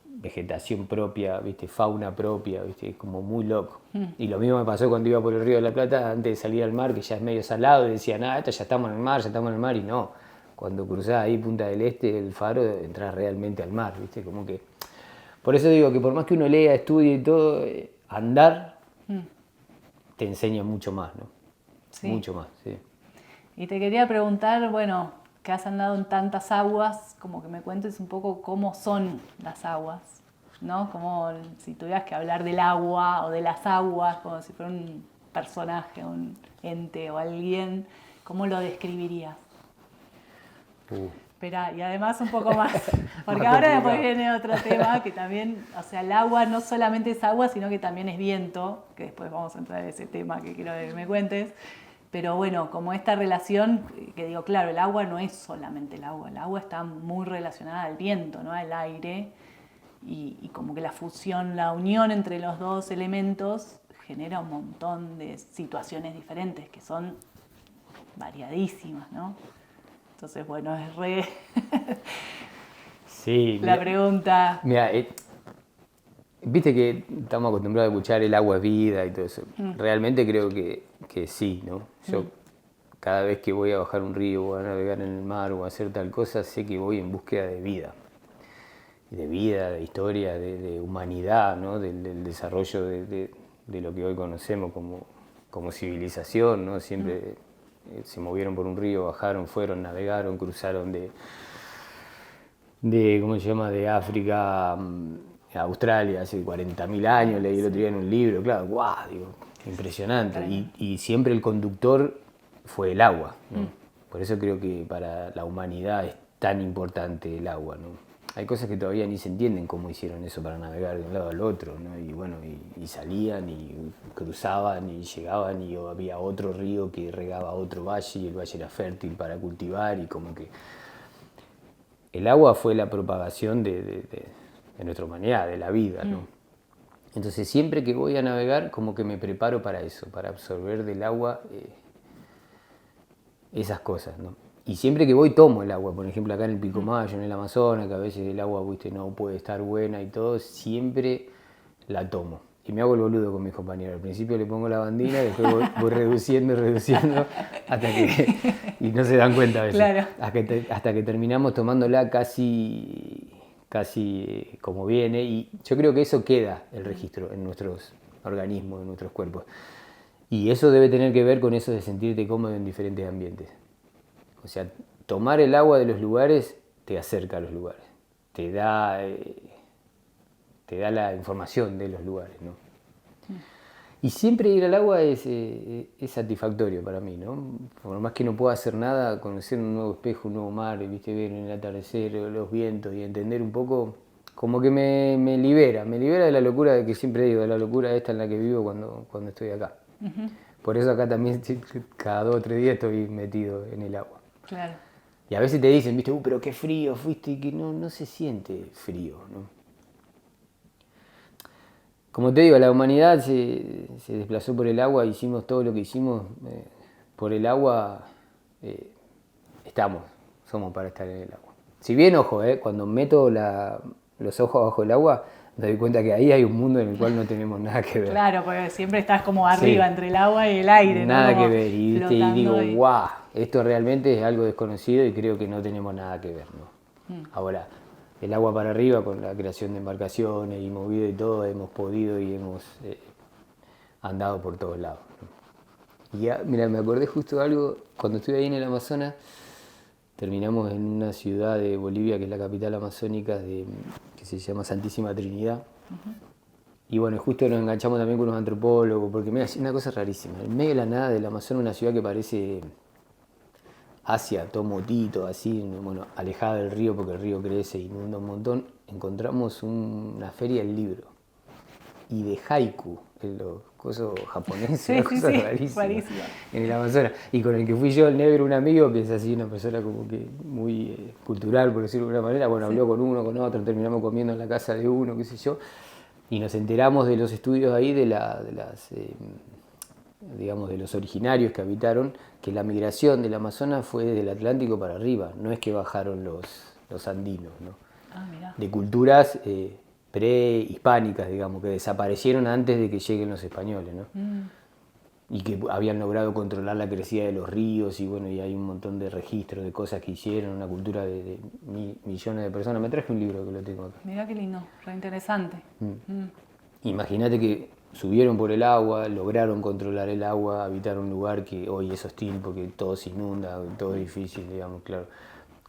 vegetación propia, ¿viste? Fauna propia, ¿viste? Es como muy loco. Y lo mismo me pasó cuando iba por el Río de la Plata, antes de salir al mar, que ya es medio salado, y decía, nada, esto ya estamos en el mar, ya estamos en el mar, y no. Cuando cruzás ahí Punta del Este, el Faro, entras realmente al mar, ¿viste? Como que... Por eso digo que por más que uno lea, estudie y todo, andar te enseña mucho más, ¿no?
Sí.
Mucho más, sí.
Y te quería preguntar, bueno, que has andado en tantas aguas, como que me cuentes un poco cómo son las aguas, ¿no? Como si tuvieras que hablar del agua o de las aguas, como si fuera un personaje, un ente o alguien, ¿cómo lo describirías? Espera, y además un poco más, porque ahora después viene otro tema que también, o sea, el agua no solamente es agua, sino que también es viento, que después vamos a entrar en ese tema que quiero que me cuentes. Pero bueno, como esta relación, que digo, claro, el agua no es solamente el agua está muy relacionada al viento, ¿no? Al aire, y como que la fusión, la unión entre los dos elementos genera un montón de situaciones diferentes que son variadísimas, ¿no? Entonces, bueno, es re...
Sí,
la pregunta...
Mira, viste que estamos acostumbrados a escuchar el agua es vida y todo eso. Realmente creo que sí, ¿no? Yo cada vez que voy a bajar un río o a navegar en el mar o a hacer tal cosa, sé que voy en búsqueda de vida. De vida, de historia, de humanidad, ¿no? Del desarrollo de lo que hoy conocemos como civilización, ¿no? Siempre se movieron por un río, bajaron, fueron, navegaron, cruzaron ¿cómo se llama?, de África a Australia hace 40.000 años, leí el otro día en un libro, claro, guau, digo, impresionante. Y siempre el conductor fue el agua, ¿no? Por eso creo que para la humanidad es tan importante el agua, ¿no? Hay cosas que todavía ni se entienden cómo hicieron eso para navegar de un lado al otro, ¿no? Y bueno, y salían y cruzaban y llegaban y había otro río que regaba otro valle y el valle era fértil para cultivar y como que... El agua fue la propagación de nuestra humanidad, de la vida, ¿no? Entonces siempre que voy a navegar como que me preparo para eso, para absorber del agua esas cosas, ¿no? Y siempre que voy tomo el agua, por ejemplo acá en el Pilcomayo, en el Amazonas, que a veces el agua, ¿viste?, no puede estar buena y todo, siempre la tomo. Y me hago el boludo con mis compañeros. Al principio le pongo la bandina, después voy reduciendo, hasta que... Y no se dan cuenta a veces.
Claro.
Hasta que terminamos tomándola casi como viene. Y yo creo que eso queda, el registro, en nuestros organismos, en nuestros cuerpos. Y eso debe tener que ver con eso de sentirte cómodo en diferentes ambientes. O sea, tomar el agua de los lugares te acerca a los lugares, te da la información de los lugares, ¿no? Y siempre ir al agua es satisfactorio para mí, ¿no? Por más que no pueda hacer nada, conocer un nuevo espejo, un nuevo mar, ¿viste?, ver el atardecer, los vientos y entender un poco, como que me libera de la locura de que siempre digo, de la locura esta en la que vivo cuando estoy acá. Por eso acá también cada 2 o 3 días estoy metido en el agua.
Claro.
Y a veces te dicen, viste, pero qué frío fuiste, y que no se siente frío, ¿no? Como te digo, la humanidad se desplazó por el agua, hicimos todo lo que hicimos por el agua, somos para estar en el agua. Si bien, ojo, cuando meto los ojos bajo el agua, me doy cuenta que ahí hay un mundo en el cual no tenemos nada que ver.
Claro, porque siempre estás como arriba, entre el agua y el aire,
nada
¿no?
que ver, y digo, guau, esto realmente es algo desconocido y creo que no tenemos nada que ver, ¿no? Ahora, el agua para arriba, con la creación de embarcaciones y movido y todo, hemos podido y hemos andado por todos lados, ¿no? Y mira, me acordé justo de algo, cuando estuve ahí en el Amazonas, terminamos en una ciudad de Bolivia, que es la capital amazónica, que se llama Santísima Trinidad. Y bueno, justo nos enganchamos también con unos antropólogos, porque mira, es una cosa rarísima. En medio de la nada del Amazonas, una ciudad que parece Asia, todo motito, así, bueno, alejada del río, porque el río crece y inunda un montón, encontramos una feria del libro. Y de haiku, los cosas japoneses, una cosa rarísima, en el Amazonas. Y con el que fui yo, el negro, un amigo, que es así una persona como que muy cultural, por decirlo de alguna manera, bueno, habló con uno, con otro, terminamos comiendo en la casa de uno, qué sé yo, y nos enteramos de los estudios ahí de las digamos, de los originarios que habitaron, que la migración del Amazonas fue desde el Atlántico para arriba, no es que bajaron los andinos, ¿no?
Mirá.
De culturas prehispánicas, digamos, que desaparecieron antes de que lleguen los españoles, ¿no? Y que habían logrado controlar la crecida de los ríos y bueno, y hay un montón de registros de cosas que hicieron, una cultura de millones de personas. Me traje un libro que lo tengo acá.
Mirá qué lindo, re interesante.
Imagínate que subieron por el agua, lograron controlar el agua, habitar un lugar que hoy es hostil porque todo se inunda, todo es difícil, digamos, claro.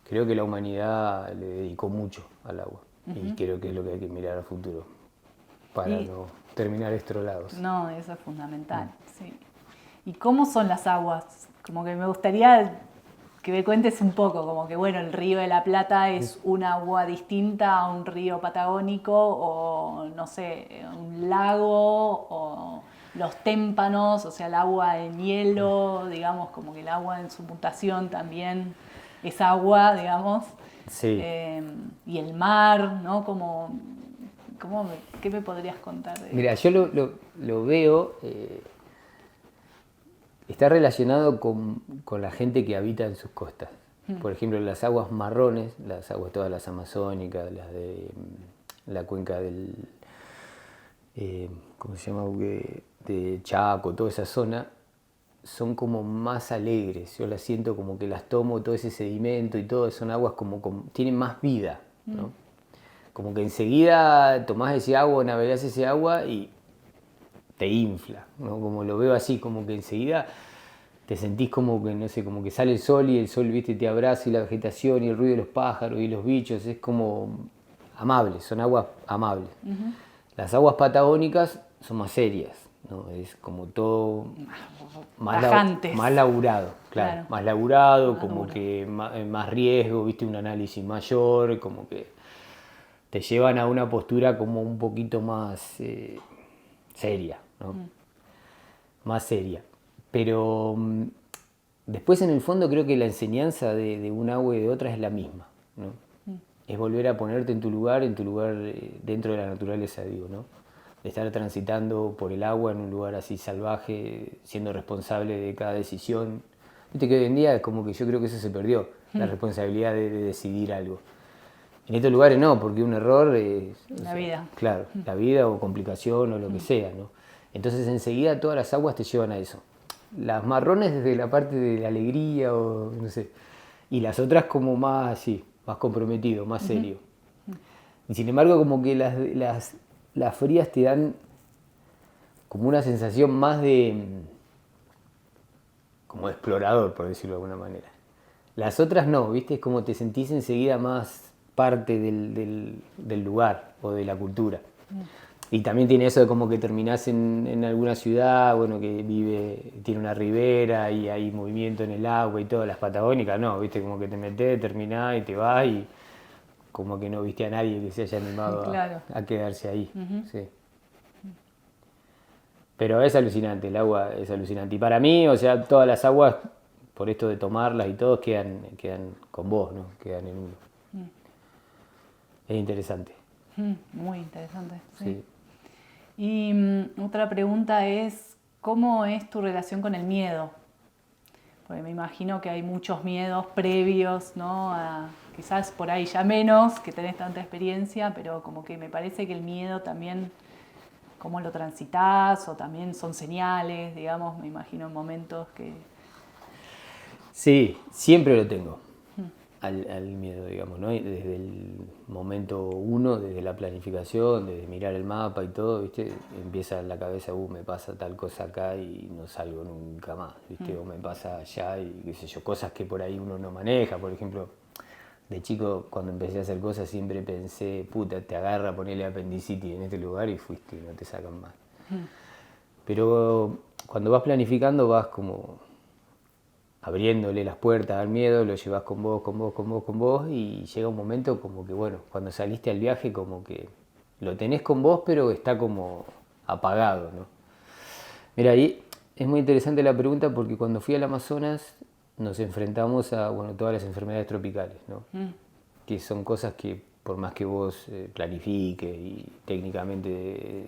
Creo que la humanidad le dedicó mucho al agua y creo que es lo que hay que mirar a futuro para no terminar estrolados.
No, eso es fundamental, sí. ¿Y cómo son las aguas? Como que me gustaría que me cuentes un poco, como que bueno, el río de la Plata es un agua distinta a un río patagónico o no sé, un lago o los témpanos, o sea, el agua en hielo, digamos, como que el agua en su mutación también es agua, digamos.
Sí.
Y el mar, ¿no? ¿Qué me podrías contar de eso?
Mira, yo lo veo, está relacionado con la gente que habita en sus costas. Por ejemplo, las aguas marrones, las aguas todas las amazónicas, las de la cuenca del, ¿cómo se llama? De Chaco, toda esa zona, son como más alegres. Yo las siento como que las tomo, todo ese sedimento y todo, son aguas como tienen más vida, ¿no? Como que enseguida tomás ese agua, navegás ese agua y te infla, ¿no? Como lo veo así, como que enseguida te sentís como que, no sé, como que sale el sol y el sol, viste, te abraza y la vegetación y el ruido de los pájaros y los bichos, es como amables, son aguas amables. Las aguas patagónicas son más serias, ¿no? Es como todo más laburado, claro. Más laburado, como que más riesgo, viste, un análisis mayor, como que te llevan a una postura como un poquito más seria, ¿no? Más seria. Pero después en el fondo creo que la enseñanza de un agua y de otra es la misma, ¿no? Es volver a ponerte en tu lugar dentro de la naturaleza, digo, ¿no? De estar transitando por el agua en un lugar así salvaje, siendo responsable de cada decisión. Viste que hoy en día es como que yo creo que eso se perdió, la responsabilidad de decidir algo. En estos lugares no, porque un error es...
La vida.
Claro, la vida o complicación o lo que sea, ¿no? Entonces enseguida todas las aguas te llevan a eso. Las marrones desde la parte de la alegría o no sé, y las otras como más así, más comprometido, más serio. Y sin embargo como que las frías te dan como una sensación más de... como de explorador, por decirlo de alguna manera. Las otras no, ¿viste? Es como te sentís enseguida más parte del lugar o de la cultura. Y también tiene eso de como que terminás en alguna ciudad, bueno, que tiene una ribera y hay movimiento en el agua y todo, las patagónicas, no, ¿viste? Como que te metés, terminás y te vas y como que no viste a nadie que se haya animado a quedarse ahí. Sí. Pero es alucinante, el agua es alucinante. Y para mí, o sea, todas las aguas, por esto de tomarlas y todo, quedan con vos, ¿no? Quedan en uno. Es interesante.
Muy interesante, sí. Y otra pregunta es, ¿cómo es tu relación con el miedo? Porque me imagino que hay muchos miedos previos, ¿no? Quizás por ahí ya menos, que tenés tanta experiencia, pero como que me parece que el miedo también, ¿cómo lo transitas? O también son señales, digamos, me imagino en momentos que...
Sí, siempre lo tengo. Al miedo, digamos, ¿no? Desde el momento uno, desde la planificación, desde mirar el mapa y todo, ¿viste? Empieza en la cabeza, me pasa tal cosa acá y no salgo nunca más, ¿viste? O me pasa allá y qué sé yo, cosas que por ahí uno no maneja. Por ejemplo, de chico, cuando empecé a hacer cosas, siempre pensé, puta, te agarra, ponele apendicitis en este lugar y fuiste y no te sacan más. Pero cuando vas planificando, vas como abriéndole las puertas al miedo, lo llevas con vos y llega un momento como que, bueno, cuando saliste al viaje como que lo tenés con vos pero está como apagado, ¿no? Mira, ahí es muy interesante la pregunta porque cuando fui al Amazonas nos enfrentamos a, bueno, todas las enfermedades tropicales, ¿no? Que son cosas que por más que vos planifiques y técnicamente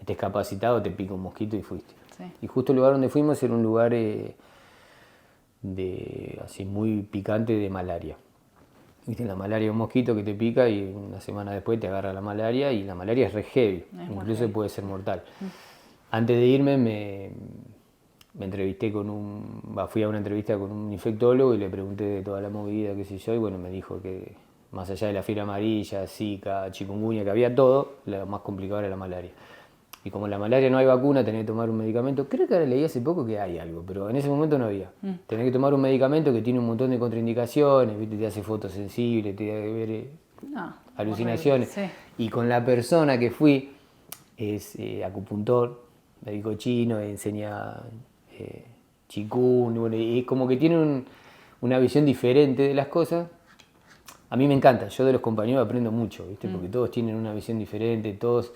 estés capacitado, te pica un mosquito y fuiste.
Sí.
Y justo el lugar donde fuimos era un lugar así muy picante de malaria. Viste, la malaria es un mosquito que te pica y una semana después te agarra la malaria, y la malaria es re heavy, incluso
heavy.
puede ser mortal. Antes de irme me entrevisté fui a una entrevista con un infectólogo y le pregunté de toda la movida, qué sé yo, y bueno, me dijo que más allá de la fiebre amarilla, Zika, chikungunya, que había todo, lo más complicado era la malaria. Y como la malaria no hay vacuna, tenés que tomar un medicamento. Creo que ahora leí hace poco que hay algo, pero en ese momento no había. Tenés que tomar un medicamento que tiene un montón de contraindicaciones, ¿viste? Te hace fotosensible, te hace ver alucinaciones.
Sí.
Y con la persona que fui, es acupuntor, médico chino, enseña chikun, bueno, y es como que tiene una visión diferente de las cosas. A mí me encanta, yo de los compañeros aprendo mucho, ¿viste? Porque todos tienen una visión diferente, todos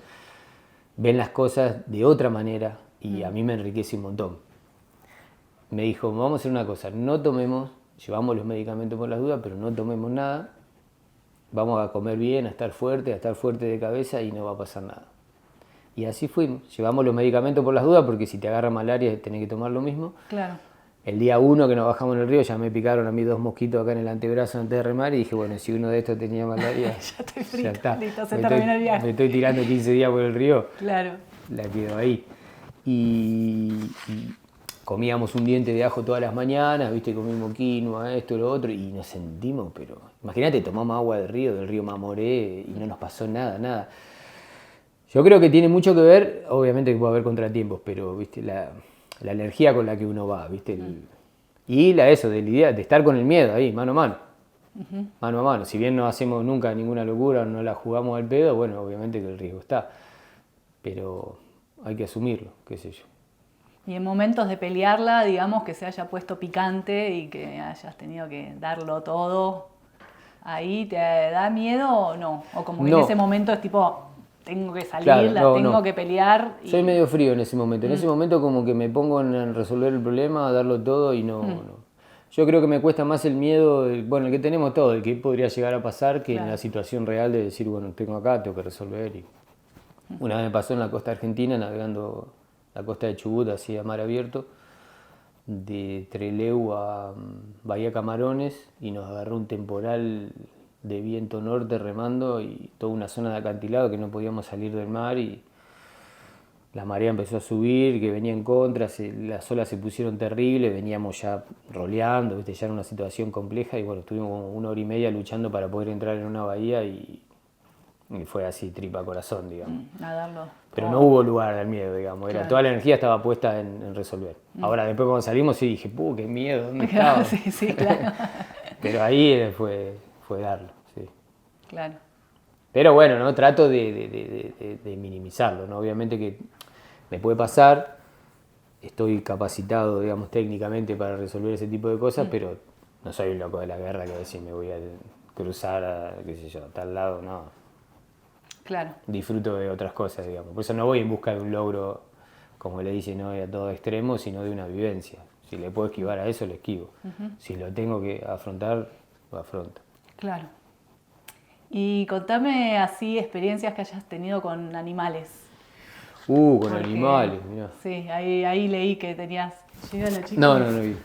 ven las cosas de otra manera, y a mí me enriquece un montón. Me dijo, vamos a hacer una cosa, no tomemos, llevamos los medicamentos por las dudas, pero no tomemos nada, vamos a comer bien, a estar fuerte de cabeza y no va a pasar nada. Y así fuimos, llevamos los medicamentos por las dudas, porque si te agarra malaria tenés que tomar lo mismo.
Claro.
El día 1 que nos bajamos en el río ya me picaron a mí 2 mosquitos acá en el antebrazo antes de remar, y dije, bueno, si uno de estos tenía malaria,
ya estoy frito,
ya está.
listo, se terminó el viaje.
Me estoy tirando 15 días por el río,
Claro.
la quedo ahí. Y comíamos un diente de ajo todas las mañanas, ¿viste? Comimos quinoa, esto, lo otro, y nos sentimos, pero imagínate, tomamos agua del río Mamoré, y no nos pasó nada. Yo creo que tiene mucho que ver, obviamente que puede haber contratiempos, pero ¿viste? La energía con la que uno va, ¿viste? Y de estar con el miedo ahí, mano a mano. Mano a mano. Si bien no hacemos nunca ninguna locura, no la jugamos al pedo, bueno, obviamente que el riesgo está. Pero hay que asumirlo, qué sé yo.
Y en momentos de pelearla, digamos, que se haya puesto picante y que hayas tenido que darlo todo, ¿ahí te da miedo o no? O como que en ese momento es tipo, tengo que salir,
claro,
tengo que pelear.
Soy medio frío en ese momento. En ese momento como que me pongo en resolver el problema, a darlo todo y no. Yo creo que me cuesta más el miedo, el que tenemos todo, el que podría llegar a pasar, que en la situación real de decir, bueno, tengo acá, tengo que resolver. Y una vez me pasó en la costa argentina, navegando la costa de Chubut, así a mar abierto, de Trelew a Bahía Camarones, y nos agarró un temporal de viento norte remando y toda una zona de acantilado que no podíamos salir del mar, y la marea empezó a subir, que venía en contra, las olas se pusieron terribles, veníamos ya roleando, ¿viste? Ya era una situación compleja, y bueno, estuvimos como 1 hora y media luchando para poder entrar en una bahía, y fue así, tripa corazón, digamos.
A darlo.
Pero no hubo lugar al miedo, digamos, toda la energía estaba puesta en resolver. Ahora, después cuando salimos, sí dije, qué miedo, ¿dónde estaba?
Sí, claro.
Pero ahí fue darlo, sí.
Claro.
Pero bueno, ¿no? Trato de minimizarlo, ¿no? Obviamente que me puede pasar, estoy capacitado, digamos, técnicamente para resolver ese tipo de cosas, pero no soy un loco de la guerra que a veces me voy a cruzar a, qué sé yo, a tal lado, no.
Claro.
Disfruto de otras cosas, digamos. Por eso no voy en busca de un logro, como le dicen hoy, a todo extremo, sino de una vivencia. Si le puedo esquivar a eso, lo esquivo. Si lo tengo que afrontar, lo afronto.
Claro. Y contame así experiencias que hayas tenido con animales.
Con animales, mirá.
Sí, ahí leí que tenías...
No vi.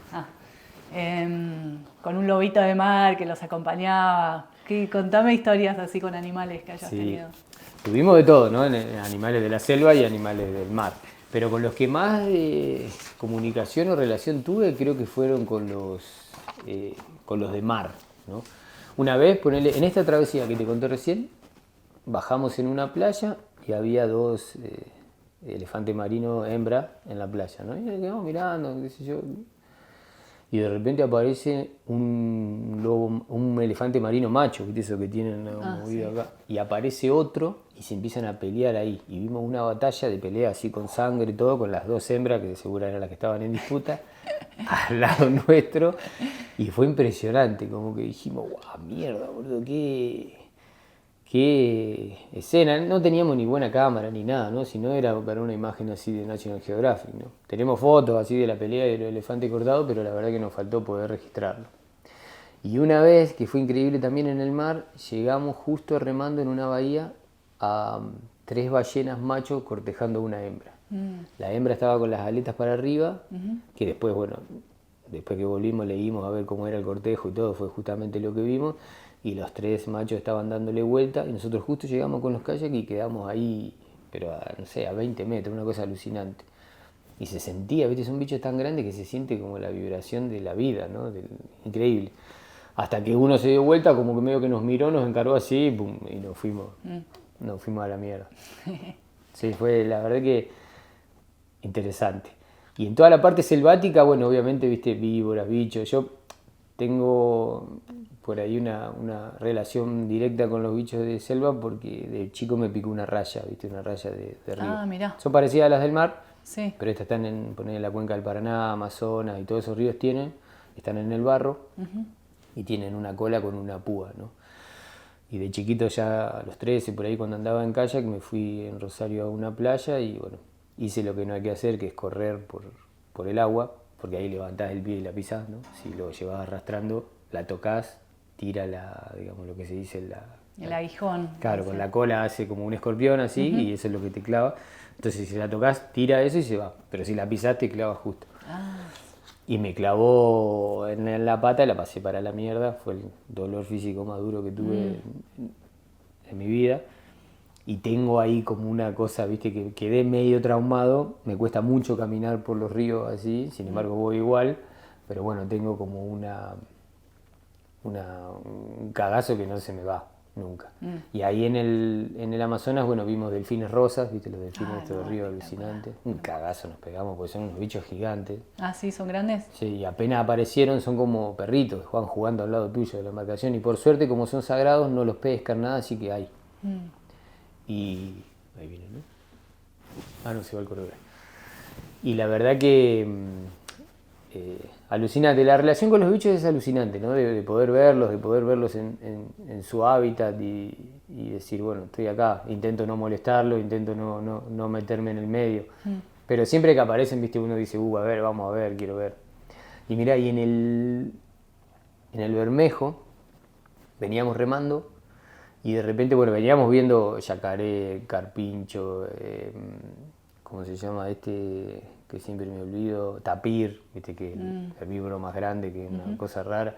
Con un lobito de mar que los acompañaba. Contame historias así con animales que hayas tenido.
Tuvimos de todo, ¿no? Animales de la selva y animales del mar. Pero con los que más comunicación o relación tuve, creo que fueron con los de mar, ¿no? Una vez, en esta travesía que te conté recién, bajamos en una playa y había 2 elefantes marinos hembra en la playa, ¿no? Y nos quedamos mirando, qué sé yo. Y de repente aparece un elefante marino macho, ¿viste? Eso que tienen movido acá. Y aparece otro y se empiezan a pelear ahí. Y vimos una batalla de pelea así con sangre y todo, con las 2 hembras, que de seguro eran las que estaban en disputa, al lado nuestro. Y fue impresionante, como que dijimos, guau, mierda, boludo, qué escena. No teníamos ni buena cámara ni nada, ¿no? Si no era para una imagen así de National Geographic, ¿no? Tenemos fotos así de la pelea del elefante cortado, pero la verdad que nos faltó poder registrarlo. Y una vez, que fue increíble también en el mar, llegamos justo remando en una bahía a 3 ballenas machos cortejando una hembra. La hembra estaba con las aletas para arriba, que después, bueno, después que volvimos leímos a ver cómo era el cortejo y todo, fue justamente lo que vimos, y los 3 machos estaban dándole vuelta, y nosotros justo llegamos con los kayaks y quedamos ahí, pero no sé, a 20 metros, una cosa alucinante. Y se sentía, viste, son bichos tan grandes que se siente como la vibración de la vida, ¿no? Increíble. Hasta que uno se dio vuelta, como que medio que nos miró, nos encargó así, pum, y nos fuimos a la mierda. Sí, fue la verdad que interesante. Y en toda la parte selvática, bueno, obviamente, viste, víboras, bichos. Yo tengo por ahí una relación directa con los bichos de selva porque de chico me picó una raya, viste, una raya de río.
Ah, mirá.
Son parecidas a las del mar,
Sí.
pero estas están en la cuenca del Paraná, Amazonas y todos esos ríos están en el barro y tienen una cola con una púa, ¿no? Y de chiquito ya a los 13, por ahí cuando andaba en kayak, me fui en Rosario a una playa y bueno, hice lo que no hay que hacer, que es correr por el agua, porque ahí levantás el pie y la pisás, ¿no? Si lo llevas arrastrando, la tocas, tira digamos lo que se dice,
el aguijón.
Claro,
sí.
con la cola hace como un escorpión así y eso es lo que te clava. Entonces si la tocas, tira eso y se va. Pero si la pisás, te clava justo. Y me clavó en la pata y la pasé para la mierda. Fue el dolor físico más duro que tuve en mi vida. Y tengo ahí como una cosa, viste, que quedé medio traumado. Me cuesta mucho caminar por los ríos así, sin embargo voy igual. Pero bueno, tengo como un cagazo que no se me va nunca. Y ahí en el Amazonas, bueno, vimos delfines rosas, viste los delfines de estos ríos alucinantes. Un cagazo nos pegamos porque son unos bichos gigantes.
Ah, sí, son grandes.
Sí, y apenas aparecieron son como perritos, van jugando al lado tuyo de la embarcación y por suerte como son sagrados no los pescan nada, así que hay. Y ahí viene, ¿no? Ah, no, se va el corredor. Y la verdad que alucinante, la relación con los bichos es alucinante, ¿no? De poder verlos en su hábitat y decir, bueno, estoy acá, intento no molestarlo, intento no meterme en el medio. Pero siempre que aparecen, viste, uno dice, a ver, vamos a ver, quiero ver. Y mirá, y en el Bermejo veníamos remando y de repente, bueno, veníamos viendo yacaré, carpincho, ¿cómo se llama este? Que siempre me olvido, tapir, viste, que es el herbívoro más grande, que es una cosa rara.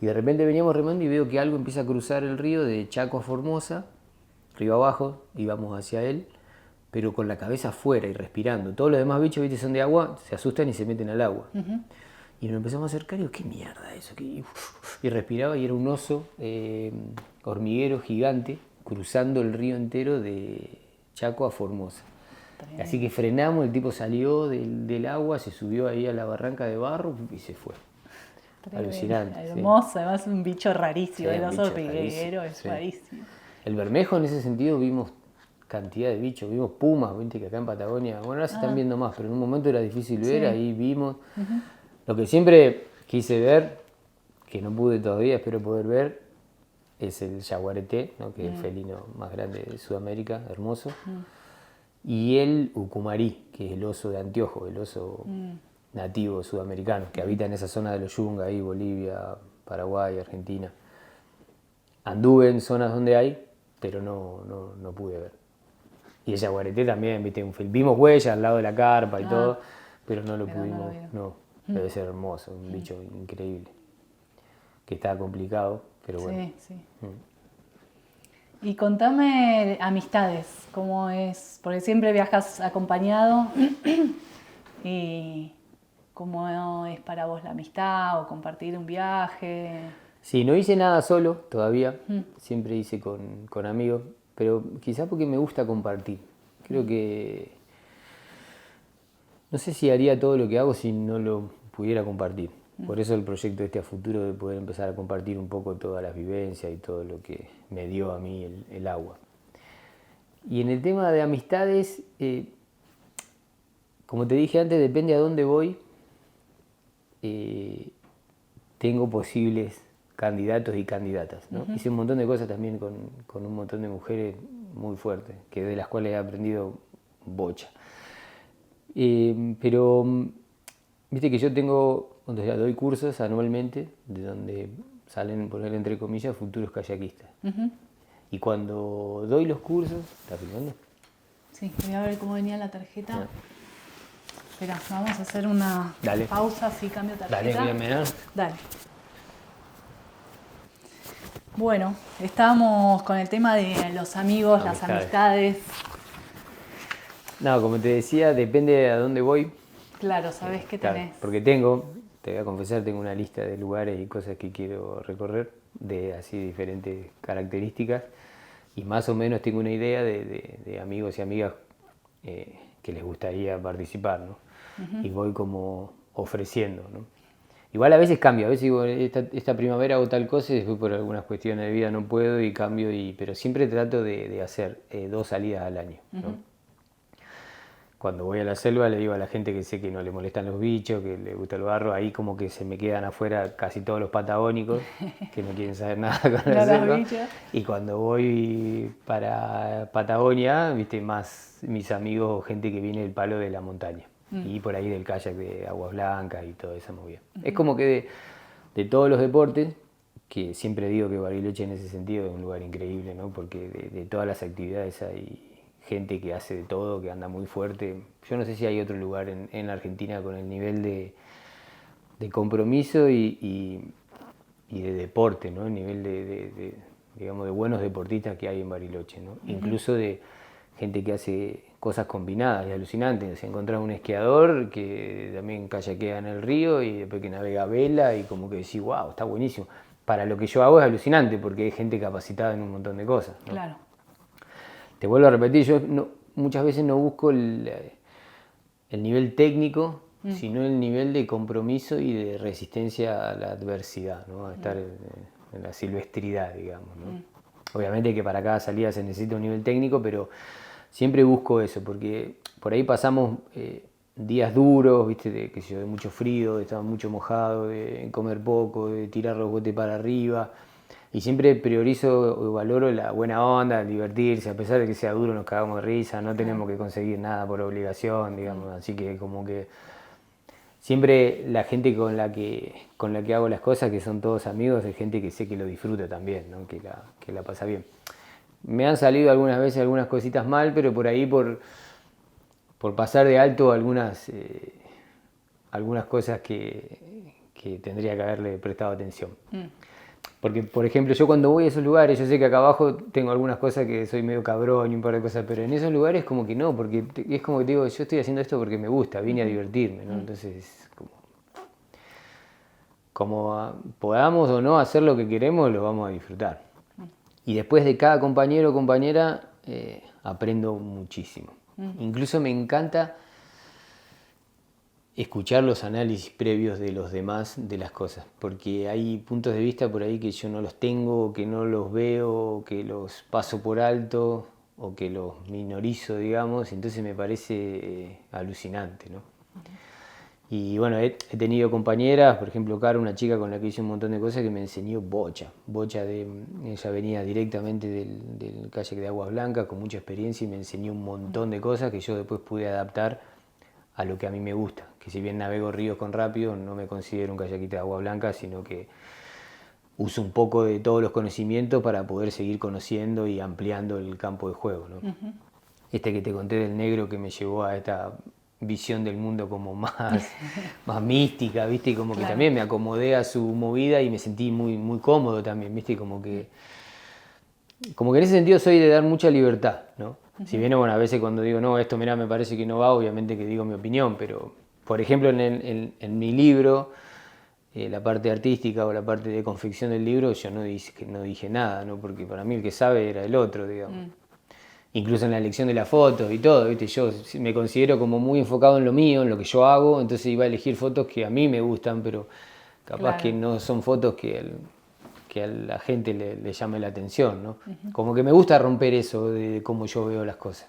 Y de repente veníamos remando y veo que algo empieza a cruzar el río de Chaco a Formosa, río abajo, y vamos hacia él, pero con la cabeza afuera y respirando. Todos los demás bichos, viste, son de agua, se asustan y se meten al agua. Y nos empezamos a acercar y digo, ¿qué mierda eso? Y respiraba y era un oso hormiguero gigante cruzando el río entero de Chaco a Formosa. Así que frenamos, el tipo salió del agua, se subió ahí a la barranca de barro y se fue.
Tremendo.
Alucinante.
Hermoso, además un bicho rarísimo,
Sí,
el
un
oso
bicho
hormiguero
rarísimo,
es
sí.
rarísimo.
El Bermejo en ese sentido vimos cantidad de bichos, vimos pumas, viste que acá en Patagonia, bueno ahora se están viendo más, pero en un momento era difícil ver, ahí vimos. Lo que siempre quise ver, que no pude todavía, espero poder ver, es el yaguareté, ¿no? Que es el felino más grande de Sudamérica, hermoso. Y el ucumarí, que es el oso de anteojo, el oso nativo sudamericano, que habita en esa zona de los Yungas, ahí Bolivia, Paraguay, Argentina. Anduve en zonas donde hay, pero no pude ver. Y el yaguareté también, viste, vimos huellas al lado de la carpa y todo, pero no lo pudimos, no, debe ser hermoso, un bicho increíble, que está complicado, pero bueno.
Sí. Y contame amistades, ¿cómo es? Porque siempre viajas acompañado y ¿cómo es para vos la amistad o compartir un viaje?
Sí, no hice nada solo todavía, siempre hice con amigos, pero quizás porque me gusta compartir. Creo que no sé si haría todo lo que hago si no lo pudiera compartir. Por eso el proyecto a futuro de poder empezar a compartir un poco todas las vivencias y todo lo que me dio a mí el agua. Y en el tema de amistades, como te dije antes, depende a dónde voy, tengo posibles candidatos y candidatas, ¿no? Hice un montón de cosas también con un montón de mujeres muy fuertes, que de las cuales he aprendido bocha. Pero viste que yo doy cursos anualmente de donde salen, poner entre comillas, futuros kayakistas. Y cuando doy los cursos, ¿está filmando?
Sí, voy a ver cómo venía la tarjeta.
Ya.
Espera, vamos a hacer una
Dale.
pausa, así cambio tarjeta.
Dale, voy a mirar.
Dale. Bueno, estábamos con el tema de los amigos, las amistades.
No, como te decía, depende de a dónde voy.
Claro, sabés qué
Claro,
tenés.
porque te voy a confesar, tengo una lista de lugares y cosas que quiero recorrer de así diferentes características y más o menos tengo una idea de amigos y amigas que les gustaría participar, ¿no? Y voy como ofreciendo, ¿no? Igual a veces cambio, a veces digo, esta primavera hago tal cosa y después por algunas cuestiones de vida no puedo y cambio, pero siempre trato de hacer 2 salidas al año, ¿no? Cuando voy a la selva le digo a la gente que sé que no le molestan los bichos, que le gusta el barro, ahí como que se me quedan afuera casi todos los patagónicos, que no quieren saber nada con la selva. Y cuando voy para Patagonia, viste, más mis amigos o gente que viene del palo de la montaña. Y por ahí del kayak de Aguas Blancas y toda esa movida. Es como que de todos los deportes, que siempre digo que Bariloche en ese sentido es un lugar increíble, ¿no? Porque de todas las actividades hay gente que hace de todo, que anda muy fuerte. Yo no sé si hay otro lugar en la Argentina con el nivel de compromiso y de deporte, ¿no? El nivel digamos, de buenos deportistas que hay en Bariloche, ¿no? Incluso de gente que hace cosas combinadas, es alucinante. Se encuentra un esquiador que también kayakea en el río y después que navega a vela y como que decís, wow, está buenísimo. Para lo que yo hago es alucinante porque hay gente capacitada en un montón de cosas, ¿no?
Claro.
Te vuelvo a repetir, yo muchas veces no busco el nivel técnico, sino el nivel de compromiso y de resistencia a la adversidad, ¿no? A estar en la silvestridad, digamos, ¿no? Obviamente que para cada salida se necesita un nivel técnico, pero siempre busco eso, porque por ahí pasamos días duros, ¿viste? De mucho frío, de estar mucho mojado, de comer poco, de tirar los botes para arriba. Y siempre priorizo o valoro la buena onda, divertirse, a pesar de que sea duro nos cagamos de risa, no tenemos que conseguir nada por obligación, digamos, así que como que siempre la gente con la que hago las cosas, que son todos amigos, es gente que sé que lo disfruta también, ¿no? que la pasa bien. Me han salido algunas veces algunas cositas mal, pero por ahí por pasar de alto algunas cosas que tendría que haberle prestado atención. Porque, por ejemplo, yo cuando voy a esos lugares, yo sé que acá abajo tengo algunas cosas que soy medio cabrón y un par de cosas, pero en esos lugares como que no, porque es como que te digo, yo estoy haciendo esto porque me gusta, vine a divertirme, ¿no? Entonces, como podamos o no hacer lo que queremos, lo vamos a disfrutar. Y después de cada compañero o compañera aprendo muchísimo. Incluso me encanta escuchar los análisis previos de los demás de las cosas, porque hay puntos de vista por ahí que yo no los tengo, que no los veo, que los paso por alto o que los minorizo, digamos, entonces me parece alucinante, ¿no? Y bueno, he tenido compañeras, por ejemplo, Cara, una chica con la que hice un montón de cosas que me enseñó bocha. Ella venía directamente del kayak de Aguas Blancas con mucha experiencia y me enseñó un montón de cosas que yo después pude adaptar a lo que a mí me gusta. Que si bien navego ríos con rápido, no me considero un kayakista de Agua Blanca, sino que uso un poco de todos los conocimientos para poder seguir conociendo y ampliando el campo de juego, ¿no? Este que te conté del negro que me llevó a esta visión del mundo como más mística, ¿viste? Y como que también me acomodé a su movida y me sentí muy, muy cómodo también, ¿viste? Como que en ese sentido soy de dar mucha libertad, ¿no? Si bien, bueno, a veces cuando digo, no, esto mirá, me parece que no va, obviamente que digo mi opinión, pero, por ejemplo, en mi libro, la parte artística o la parte de confección del libro, yo no dije nada, ¿no? Porque para mí el que sabe era el otro, digamos. Incluso en la elección de las fotos y todo, ¿viste? Yo me considero como muy enfocado en lo mío, en lo que yo hago, entonces iba a elegir fotos que a mí me gustan, pero capaz que no son fotos que a la gente le llame la atención, ¿no? Como que me gusta romper eso de cómo yo veo las cosas.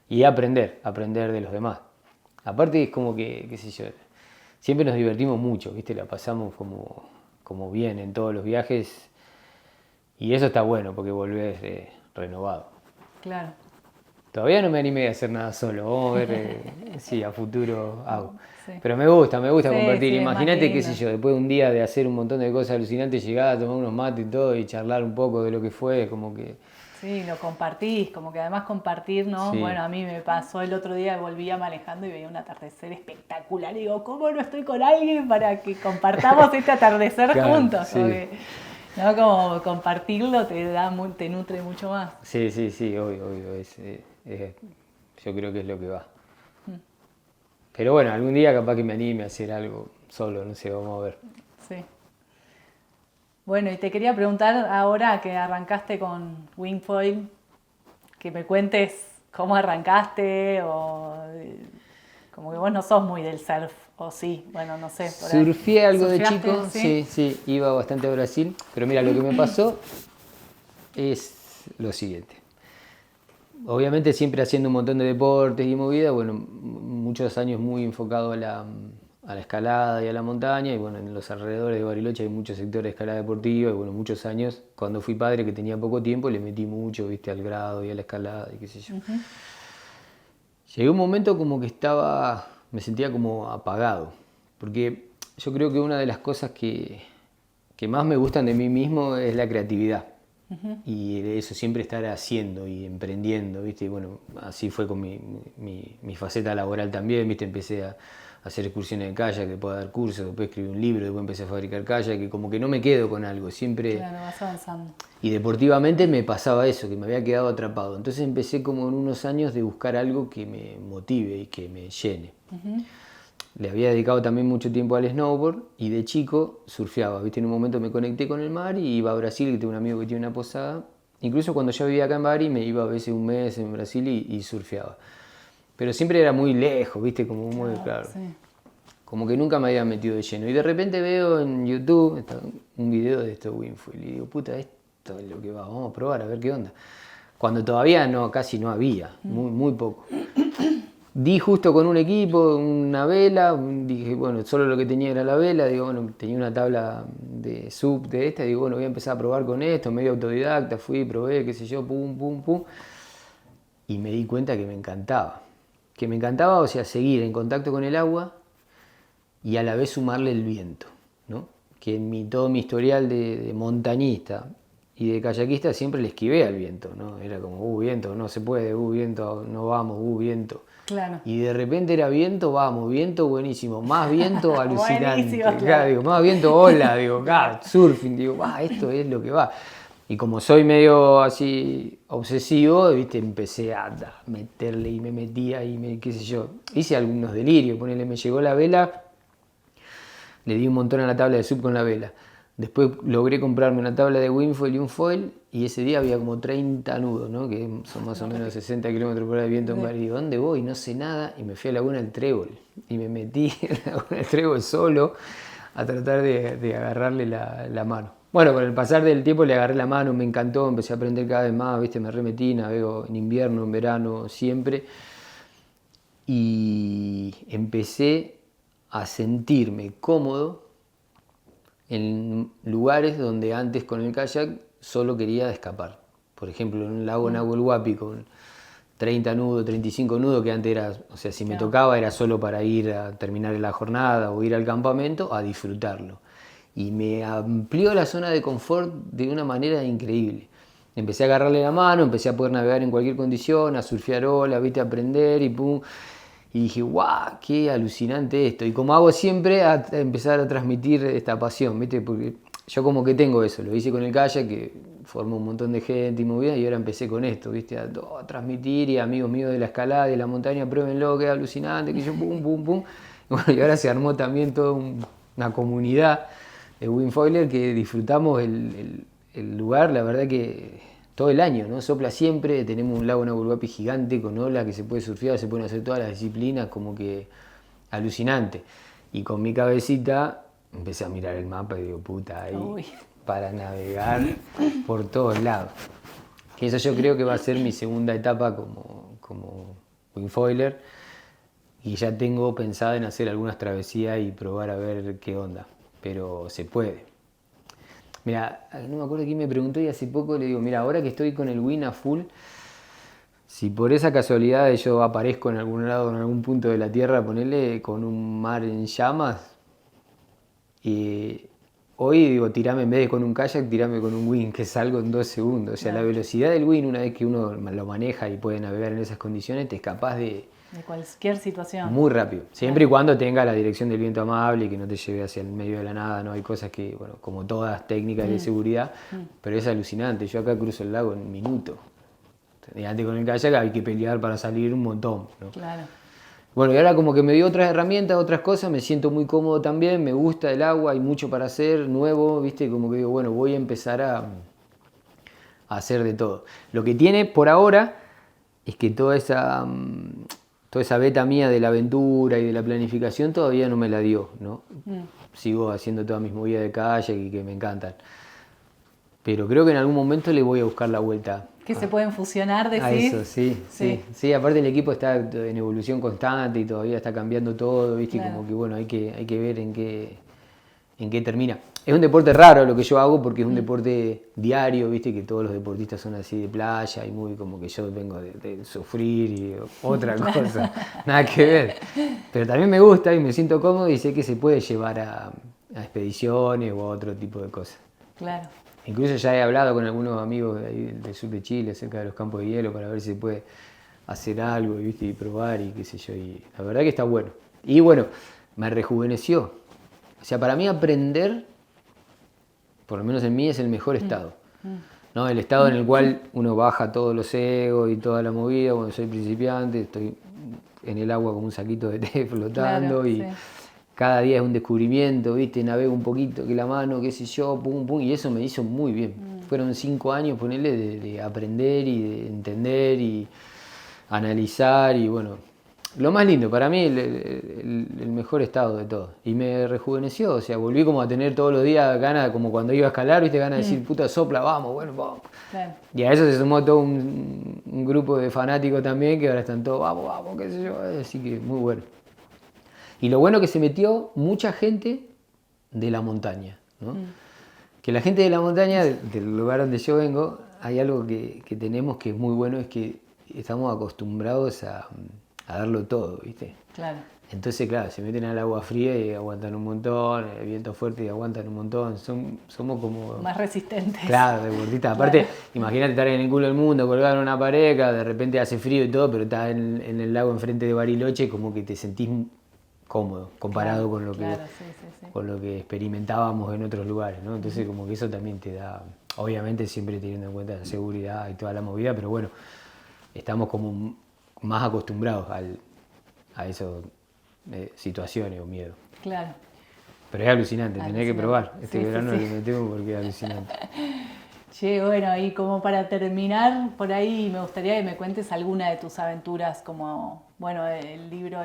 Y aprender de los demás. Aparte es como que, qué sé yo, siempre nos divertimos mucho, ¿viste? La pasamos como bien en todos los viajes y eso está bueno porque volvés renovado.
Claro.
Todavía no me animé a hacer nada solo, vamos a ver si a futuro hago.
Sí.
Pero me gusta
Sí,
compartir.
sí, es más
Imagínate, qué sé
lindo.
yo, después de un día de hacer un montón de cosas alucinantes, llegar a tomar unos mates y todo y charlar un poco de lo que fue, como que
Sí, lo compartís, como que además compartir, ¿no?
sí,
Bueno, a mí me pasó el otro día, volvía manejando y veía un atardecer espectacular. Y digo, ¿cómo no estoy con alguien para que compartamos este atardecer
claro,
juntos? Como
sí,
que, ¿no? Como compartirlo te nutre mucho más.
sí, obvio, yo creo que es lo que va. Pero bueno, algún día capaz que me anime a hacer algo solo, no sé, vamos a ver.
Sí. Bueno, y te quería preguntar ahora que arrancaste con Wingfoil, que me cuentes cómo arrancaste o como que vos no sos muy del surf, o sí, bueno, no sé, por ahí.
Surfé algo de
¿Surfeaste?
chico,
Sí.
sí, iba bastante a Brasil, pero mira, lo que me pasó es lo siguiente. Obviamente siempre haciendo un montón de deportes y movidas, bueno, muchos años muy enfocado a la escalada y a la montaña, y bueno, en los alrededores de Bariloche hay muchos sectores de escalada deportiva, y bueno, muchos años, cuando fui padre que tenía poco tiempo, le metí mucho, viste, al grado y a la escalada y qué sé yo. Llegué a un momento como que me sentía como apagado, porque yo creo que una de las cosas que más me gustan de mí mismo es la creatividad. Y eso, siempre estar haciendo y emprendiendo, ¿viste? Y bueno, así fue con mi faceta laboral también, ¿viste? Empecé a hacer excursiones de kayak, después a dar cursos, después escribí un libro, después empecé a fabricar kayak, que como que no me quedo con algo, siempre...
Claro, vas avanzando.
Y deportivamente me pasaba eso, que me había quedado atrapado. Entonces empecé como en unos años de buscar algo que me motive y que me llene. Le había dedicado también mucho tiempo al snowboard y de chico surfeaba, ¿viste? En un momento me conecté con el mar y iba a Brasil, que tengo un amigo que tiene una posada. Incluso cuando yo vivía acá en Bari me iba a veces un mes en Brasil y surfeaba. Pero siempre era muy lejos, ¿viste? Como muy claro.
Sí.
Como que nunca me había metido de lleno. Y de repente veo en YouTube un video de esto de Wingfoil y digo, puta, esto es lo que va, vamos a probar a ver qué onda. Cuando todavía casi no había, muy poco. Di justo con un equipo, una vela, dije, bueno, solo lo que tenía era la vela, digo, bueno, tenía una tabla de sub de esta, digo, bueno, voy a empezar a probar con esto, medio autodidacta, fui, probé, qué sé yo, pum, y me di cuenta que me encantaba, o sea, seguir en contacto con el agua y a la vez sumarle el viento, ¿no? Que en todo mi historial de montañista y de kayakista siempre le esquivé al viento, ¿no? Era como, viento, no se puede, viento, no vamos, viento.
Claro.
Y de repente era viento, vamos, viento buenísimo, más viento alucinante.
Buenísimo,
Claro, digo, más viento, ola, digo, surfing, digo, esto es lo que va. Y como soy medio así obsesivo, viste, empecé a meterle y me metía y qué sé yo. Hice algunos delirios, ponele, me llegó la vela, le di un montón a la tabla de sub con la vela. Después logré comprarme una tabla de wingfoil y un foil, y ese día había como 30 nudos, ¿no? Que son más o menos 60 kilómetros por hora de viento en mar. Y digo, ¿dónde voy? No sé nada. Y me fui a Laguna del Trébol. Y me metí en Laguna del Trébol solo a tratar de agarrarle la mano. Bueno, con el pasar del tiempo le agarré la mano, me encantó, empecé a aprender cada vez más, ¿viste? Me remetí, navego en invierno, en verano, siempre. Y empecé a sentirme cómodo en lugares donde antes con el kayak solo quería escapar. Por ejemplo, en un lago Nahuel Huapi con 30 nudos, 35 nudos, que antes era, o sea, si me tocaba era solo para ir a terminar la jornada o ir al campamento a disfrutarlo. Y me amplió la zona de confort de una manera increíble. Empecé a agarrarle la mano, empecé a poder navegar en cualquier condición, a surfear olas, viste, a aprender y pum. Y dije, guau, qué alucinante esto. Y como hago siempre, a empezar a transmitir esta pasión, ¿viste? Porque yo como que tengo eso, lo hice con el kayak, que formó un montón de gente y movida, y ahora empecé con esto, ¿viste? A transmitir, y amigos míos de la escalada, de la montaña, pruébenlo, que es alucinante, que yo pum. Y ahora se armó también toda una comunidad de wingfoiler que disfrutamos el lugar, la verdad que todo el año, ¿no? Sopla siempre, tenemos un lago Nahuel Huapi gigante con ola que se puede surfear, se pueden hacer todas las disciplinas, como que alucinante. Y con mi cabecita empecé a mirar el mapa y digo, puta, ahí para navegar por todos lados. Que eso yo creo que va a ser mi segunda etapa como wingfoiler, y ya tengo pensado en hacer algunas travesías y probar a ver qué onda, pero se puede. Mira, no me acuerdo quién me preguntó y hace poco le digo, mira, ahora que estoy con el Win a full, Si por esa casualidad yo aparezco en algún lado, en algún punto de la Tierra, ponerle con un mar en llamas, y hoy digo, tirame en vez de con un kayak, tirame con un WIN, que salgo en 2 segundos. O sea, la velocidad del WIN, una vez que uno lo maneja y puede navegar en esas condiciones, te es capaz de
cualquier situación.
muy rápido. Siempre y cuando tenga la dirección del viento amable y que no te lleve hacia el medio de la nada, ¿no? Hay cosas que, bueno, como todas técnicas de seguridad, pero es alucinante. Yo acá cruzo el lago en un minuto. Y antes con el kayak hay que pelear para salir un montón, ¿no?
Claro.
Bueno, y ahora como que me dio otras herramientas, otras cosas, me siento muy cómodo también, me gusta el agua, hay mucho para hacer, nuevo, ¿viste? Como que digo, bueno, voy a empezar a hacer de todo. Lo que tiene por ahora es que toda esa beta mía de la aventura y de la planificación todavía no me la dio, ¿no? Sigo haciendo todas mis movidas de kayak y que me encantan. Pero creo que en algún momento le voy a buscar la vuelta.
Que se pueden fusionar, decís.
A eso, sí. Aparte el equipo está en evolución constante y todavía está cambiando todo, ¿viste?
Claro.
Como que bueno, hay que ver en qué termina. Es un deporte raro lo que yo hago porque es un deporte diario, ¿viste? Que todos los deportistas son así de playa y muy como que yo vengo de sufrir y otra cosa, nada que ver. Pero también me gusta y me siento cómodo y sé que se puede llevar a expediciones o a otro tipo de cosas.
Claro.
Incluso ya he hablado con algunos amigos de ahí, del sur de Chile acerca de los campos de hielo para ver si se puede hacer algo, ¿viste? Y probar y qué sé yo. Y la verdad que está bueno. Y bueno, me rejuveneció. O sea, para mí aprender, por lo menos en mí, es el mejor estado. ¿No? El estado en el cual uno baja todos los egos y toda la movida. Cuando soy principiante, estoy en el agua como un saquito de té flotando. Claro, cada día es un descubrimiento, ¿viste? Navego un poquito, que la mano, qué sé yo, pum, pum, y eso me hizo muy bien. Fueron 5 años, ponerle, de aprender y de entender y analizar y bueno, lo más lindo, para mí el mejor estado de todo. Y me rejuveneció, o sea, volví como a tener todos los días ganas, como cuando iba a escalar, ¿viste? Ganas de decir, puta, sopla, vamos, bueno, vamos. Claro. Y a eso se sumó todo un grupo de fanáticos también, que ahora están todos, vamos, vamos, qué sé yo, así que muy bueno. Y lo bueno que se metió mucha gente de la montaña, ¿no? Que la gente de la montaña, del lugar donde yo vengo, hay algo que tenemos que es muy bueno, es que estamos acostumbrados a darlo todo, ¿viste? Claro. Entonces, claro, se meten al agua fría y aguantan un montón, el viento fuerte y aguantan un montón, somos como...
Más resistentes.
Claro, deportistas. Aparte, imagínate estar en el culo del mundo, colgado en una pared, de repente hace frío y todo, pero estás en el lago enfrente de Bariloche, como que te sentís cómodo comparado con lo que experimentábamos en otros lugares, ¿no? Entonces como que eso también te da, obviamente siempre teniendo en cuenta la seguridad y toda la movida, pero bueno, estamos como más acostumbrados a esas situaciones o miedo.
Claro.
Pero es alucinante, tenés que probar. Este verano le metemos porque es alucinante.
Che, bueno, y como para terminar, por ahí me gustaría que me cuentes alguna de tus aventuras, como, bueno, el libro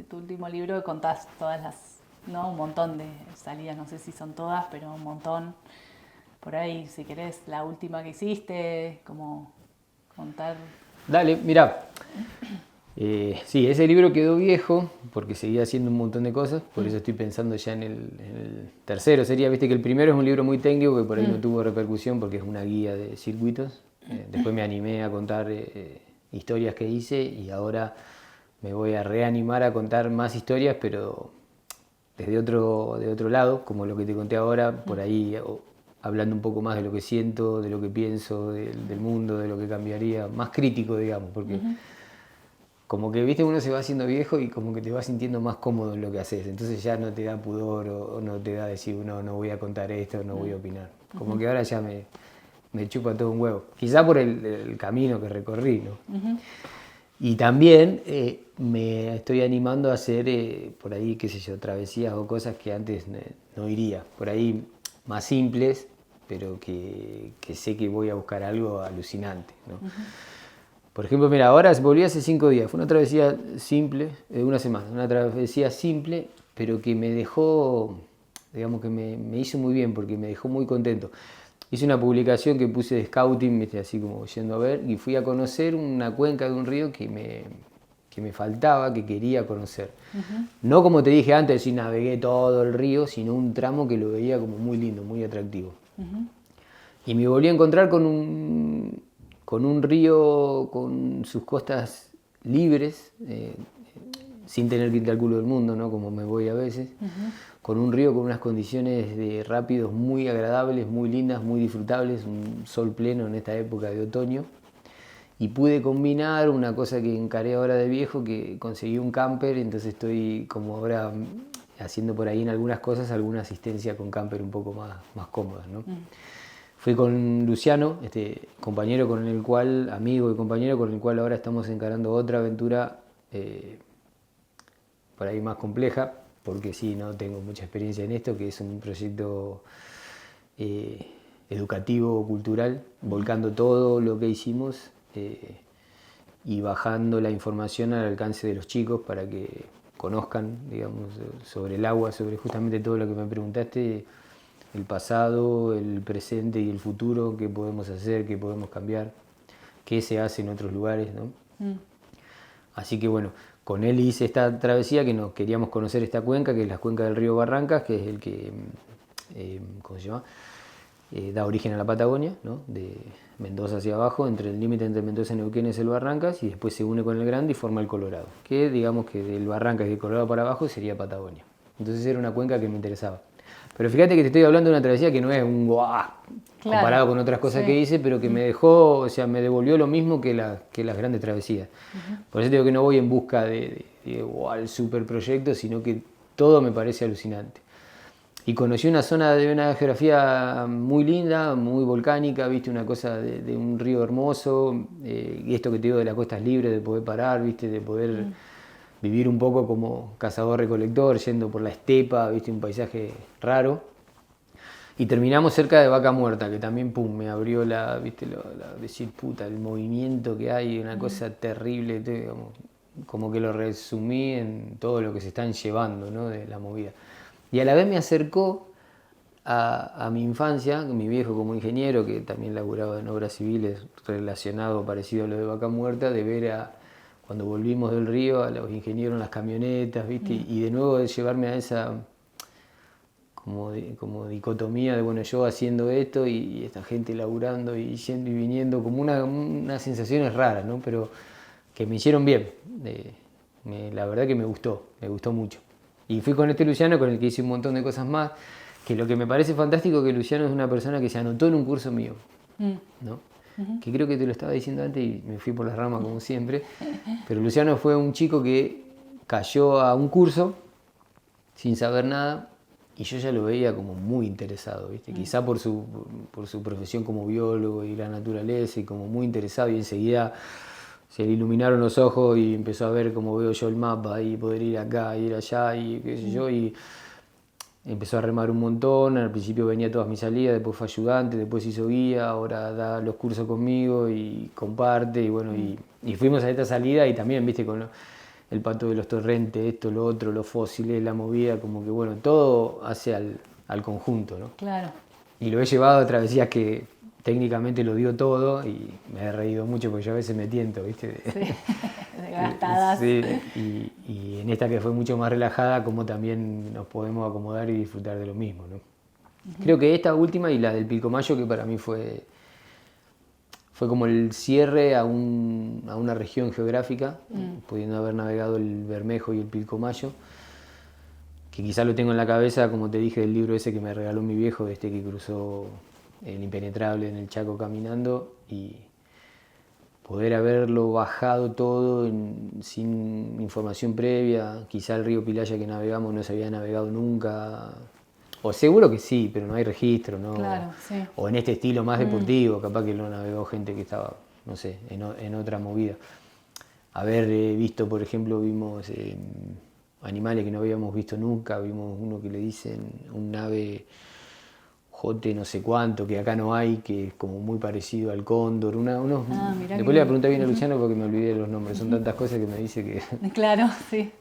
tu último libro, que contás todas ¿no? Un montón de salidas, no sé si son todas, pero un montón. Por ahí, si querés, la última que hiciste, como contar.
Dale, mirá. Sí, ese libro quedó viejo porque seguía haciendo un montón de cosas, por eso estoy pensando ya en el tercero. Sería, viste que el primero es un libro muy técnico que por ahí no tuvo repercusión porque es una guía de circuitos. Después me animé a contar historias que hice y ahora me voy a reanimar a contar más historias, pero desde otro lado, como lo que te conté ahora, por ahí hablando un poco más de lo que siento, de lo que pienso, del mundo, de lo que cambiaría, más crítico, digamos, porque... Como que, viste, uno se va haciendo viejo y como que te vas sintiendo más cómodo en lo que haces. Entonces ya no te da pudor o no te da decir, no voy a contar esto, no voy a opinar. Como que ahora ya me chupa todo un huevo. Quizá por el camino que recorrí, ¿no? Y también me estoy animando a hacer por ahí, qué sé yo, travesías o cosas que antes no iría. Por ahí más simples, pero que sé que voy a buscar algo alucinante, ¿no? Por ejemplo, mira, ahora volví hace 5 días. Fue una travesía simple, una semana. Una travesía simple, pero que me dejó, digamos que me hizo muy bien porque me dejó muy contento. Hice una publicación que puse de scouting, ¿viste? Así como yendo a ver, y fui a conocer una cuenca de un río que me faltaba, que quería conocer. No como te dije antes, si navegué todo el río, sino un tramo que lo veía como muy lindo, muy atractivo. Y me volví a encontrar con con un río con sus costas libres, sin tener que irte al culo del mundo, ¿no? Como me voy a veces, con un río con unas condiciones de rápidos muy agradables, muy lindas, muy disfrutables, un sol pleno en esta época de otoño. Y pude combinar una cosa que encaré ahora de viejo, que conseguí un camper, entonces estoy como ahora haciendo por ahí en algunas cosas alguna asistencia con camper un poco más cómoda, ¿no? Fui con Luciano, compañero con el cual, amigo y compañero con el cual ahora estamos encarando otra aventura por ahí más compleja, porque sí, no tengo mucha experiencia en esto, que es un proyecto educativo, cultural, volcando todo lo que hicimos y bajando la información al alcance de los chicos para que conozcan, digamos, sobre el agua, sobre justamente todo lo que me preguntaste, el pasado, el presente y el futuro, qué podemos hacer, qué podemos cambiar, qué se hace en otros lugares, ¿no? Así que bueno, con él hice esta travesía que nos queríamos conocer esta cuenca, que es la cuenca del río Barrancas, que es el que, ¿cómo se llama? Da origen a la Patagonia, ¿no? De Mendoza hacia abajo, entre el límite entre Mendoza y Neuquén es el Barrancas, y después se une con el Grande y forma el Colorado, que digamos que del Barrancas y del Colorado para abajo sería Patagonia. Entonces era una cuenca que me interesaba. Pero fíjate que te estoy hablando de una travesía que no es un guau, comparado con otras cosas que hice, pero que me dejó, o sea, me devolvió lo mismo que las grandes travesías. Por eso digo que no voy en busca de el superproyecto, sino que todo me parece alucinante. Y conocí una zona de una geografía muy linda, muy volcánica, viste, una cosa de un río hermoso, y esto que te digo de las costas libres, de poder parar, viste, de poder vivir un poco como cazador-recolector, yendo por la estepa, viste, un paisaje raro. Y terminamos cerca de Vaca Muerta, que también, pum, me abrió decir, puta, el movimiento que hay, una cosa terrible, como que lo resumí en todo lo que se están llevando, ¿no? De la movida. Y a la vez me acercó a mi infancia, mi viejo como ingeniero, que también laburaba en obras civiles relacionado, parecido a lo de Vaca Muerta, de ver cuando volvimos del río, a los ingenieros en las camionetas, ¿viste? Y de nuevo de llevarme a esa como dicotomía de, bueno, yo haciendo esto y esta gente laburando y yendo y viniendo, como unas sensaciones raras, ¿no? Pero que me hicieron bien. La verdad que me gustó mucho. Y fui con Luciano, con el que hice un montón de cosas más, que lo que me parece fantástico es que Luciano es una persona que se anotó en un curso mío, ¿no? Que creo que te lo estaba diciendo antes y me fui por las ramas como siempre, pero Luciano fue un chico que cayó a un curso sin saber nada y yo ya lo veía como muy interesado, ¿viste? Quizá por su profesión como biólogo y la naturaleza y como muy interesado, y enseguida se le iluminaron los ojos y empezó a ver cómo veo yo el mapa y poder ir acá, ir allá y qué sé yo, y empezó a remar un montón. Al principio venía a todas mis salidas, después fue ayudante, después hizo guía, ahora da los cursos conmigo y comparte, y bueno, y fuimos a esta salida y también, viste, con el pato de los torrentes, esto, lo otro, los fósiles, la movida, como que bueno, todo hace al conjunto, ¿no?
Claro.
Y lo he llevado a travesías que técnicamente lo dio todo y me he reído mucho porque yo a veces me tiento, ¿viste?
Sí, de gastadas.
Sí, y en esta que fue mucho más relajada, como también nos podemos acomodar y disfrutar de lo mismo, ¿no? Creo que esta última y la del Pilcomayo, que para mí fue como el cierre a una región geográfica, pudiendo haber navegado el Bermejo y el Pilcomayo, que quizás lo tengo en la cabeza, como te dije, del libro ese que me regaló mi viejo, que cruzó el impenetrable en el Chaco caminando, y poder haberlo bajado todo sin información previa. Quizá el río Pilaya que navegamos no se había navegado nunca, o seguro que sí, pero no hay registro, ¿no?
Claro, sí.
O en este estilo más deportivo, capaz que lo navegó gente que estaba, no sé, en otra movida. Haber visto, por ejemplo, vimos animales que no habíamos visto nunca, vimos uno que le dicen un ave jote no sé cuánto, que acá no hay, que es como muy parecido al cóndor, después le voy a preguntar bien a Luciano porque me olvidé de los nombres, son tantas cosas que me dice que...
Claro, sí.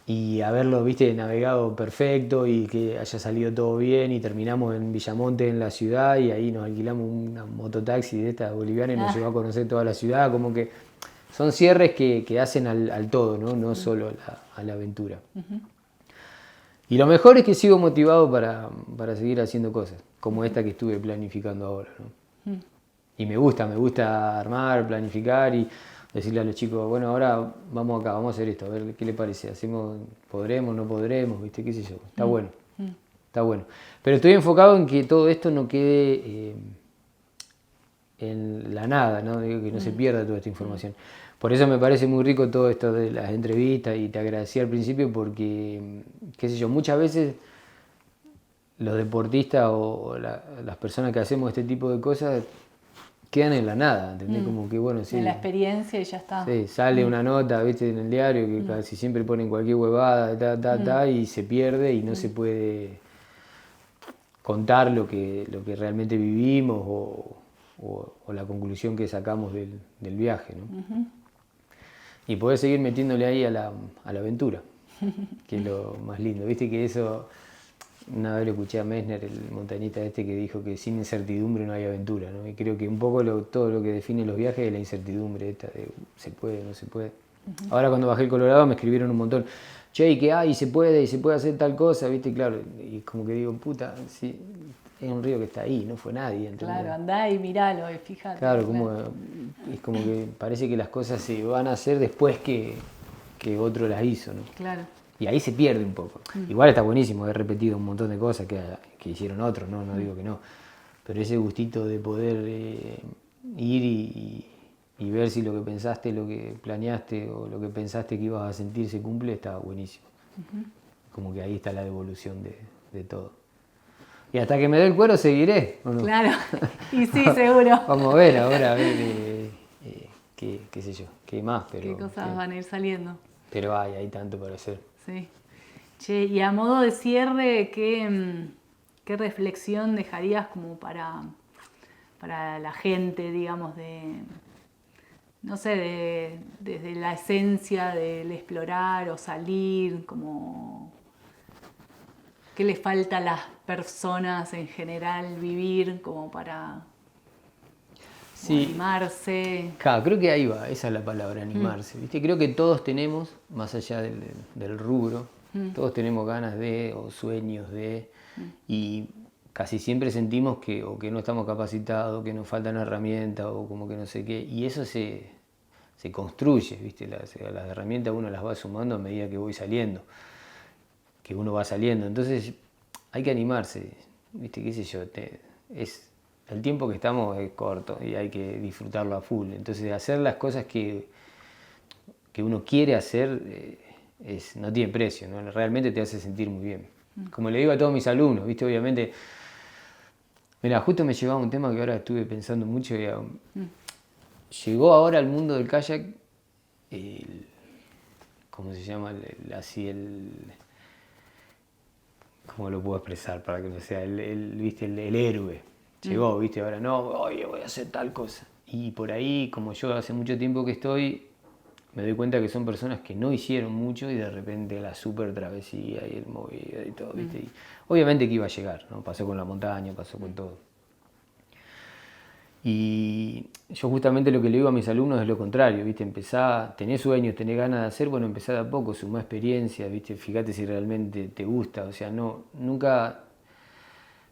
Y haberlo, viste, navegado perfecto y que haya salido todo bien, y terminamos en Villamonte, en la ciudad, y ahí nos alquilamos una mototaxi de esta boliviana y nos llevó a conocer toda la ciudad. Como que son cierres que hacen al todo, no solo a la aventura. Y lo mejor es que sigo motivado para seguir haciendo cosas, como esta que estuve planificando ahora, ¿no? Y me gusta armar, planificar y decirle a los chicos, bueno, ahora vamos acá, vamos a hacer esto, a ver qué le parece, hacemos, podremos, no podremos, ¿viste? Qué sé yo, está bueno, está bueno. Pero estoy enfocado en que todo esto no quede en la nada, ¿no? Digo, que no se pierda toda esta información. Por eso me parece muy rico todo esto de las entrevistas y te agradecí al principio porque, qué sé yo, muchas veces los deportistas o las personas que hacemos este tipo de cosas quedan en la nada, ¿entendés? Como que bueno, sí.
En la experiencia y ya está.
Sí, sale una nota, viste, en el diario que casi siempre ponen cualquier huevada, y se pierde y no se puede contar lo que realmente vivimos o la conclusión que sacamos del viaje, ¿no? Y poder seguir metiéndole ahí a la aventura, que es lo más lindo. Viste que eso, una vez lo escuché a Messner, el montañista este, que dijo que sin incertidumbre no hay aventura, ¿no? Y creo que un poco todo lo que define los viajes es la incertidumbre esta de se puede, no se puede. Ahora cuando bajé el Colorado me escribieron un montón, che, y que hay, y se puede hacer tal cosa, viste, claro, y como que digo, puta, sí, es un río que está ahí, no fue nadie, ¿entendés?
Claro, andá y miralo, y fíjate.
Claro, es como que parece que las cosas se van a hacer después que otro las hizo, ¿no?
Claro.
Y ahí se pierde un poco. Igual está buenísimo, he repetido un montón de cosas que hicieron otros, no digo que no. Pero ese gustito de poder ir y ver si lo que pensaste, lo que planeaste o lo que pensaste que ibas a sentir se cumple, está buenísimo. Como que ahí está la devolución de todo. Y hasta que me dé el cuero seguiré, ¿o no?
Claro, y sí, seguro.
Vamos a ver ahora, qué sé yo, qué más. Pero,
qué cosas van a ir saliendo.
Pero hay tanto para hacer.
Sí. Che, y a modo de cierre, ¿qué reflexión dejarías como para la gente, digamos, no sé, desde la esencia del explorar o salir, como qué les falta a las personas en general vivir como para animarse?
Claro, creo que ahí va, esa es la palabra, animarse. ¿Viste? Creo que todos tenemos, más allá del rubro, todos tenemos ganas de, o sueños de, y casi siempre sentimos que o que no estamos capacitados, que nos faltan herramientas, o como que no sé qué, y eso se construye, ¿viste? Las herramientas uno las va sumando a medida que voy saliendo, que uno va saliendo. Entonces hay que animarse, ¿viste? Qué sé yo, el tiempo que estamos es corto y hay que disfrutarlo a full. Entonces hacer las cosas que uno quiere hacer no tiene precio, ¿no? Realmente te hace sentir muy bien. Como le digo a todos mis alumnos, ¿viste? Obviamente, mira, justo me llevaba un tema que ahora estuve pensando mucho. Llegó ahora al mundo del kayak, ¿cómo se llama? ¿Cómo lo puedo expresar para que no sea ¿viste? El héroe? Llegó, ¿viste? Ahora no, oye, voy a hacer tal cosa. Y por ahí, como yo hace mucho tiempo que estoy, me doy cuenta que son personas que no hicieron mucho y de repente la super travesía y el movida y todo, ¿viste? Y obviamente que iba a llegar, ¿no? Pasó con la montaña, pasó con todo. Y yo justamente lo que le digo a mis alumnos es lo contrario, ¿viste? Empezá, tenés sueños, tenés ganas de hacer, bueno, empezá de a poco, sumá experiencia, ¿viste? Fíjate si realmente te gusta, o sea, nunca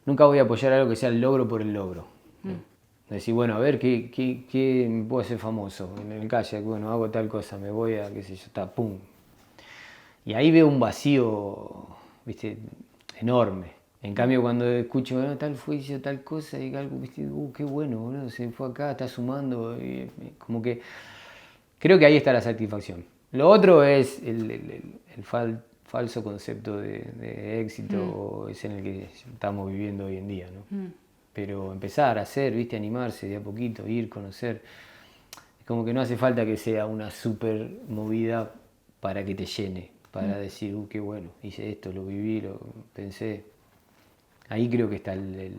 voy a apoyar algo que sea el logro por el logro. Decir, bueno, a ver, ¿qué me puedo hacer famoso? En el kayak, bueno, hago tal cosa, me voy a, qué sé yo, está, pum. Y ahí veo un vacío, ¿viste? Enorme. En cambio, cuando escucho, bueno, tal fue, hizo tal cosa, y algo, ¿viste? Qué bueno, boludo, se fue acá, está sumando. Y como que creo que ahí está la satisfacción. Lo otro es el falso concepto de éxito, es en el que estamos viviendo hoy en día, ¿no? Pero empezar a hacer, ¿viste? Animarse de a poquito, ir, conocer. Es como que no hace falta que sea una super movida para que te llene, para decir, qué bueno, hice esto, lo viví, lo pensé. Ahí creo que está el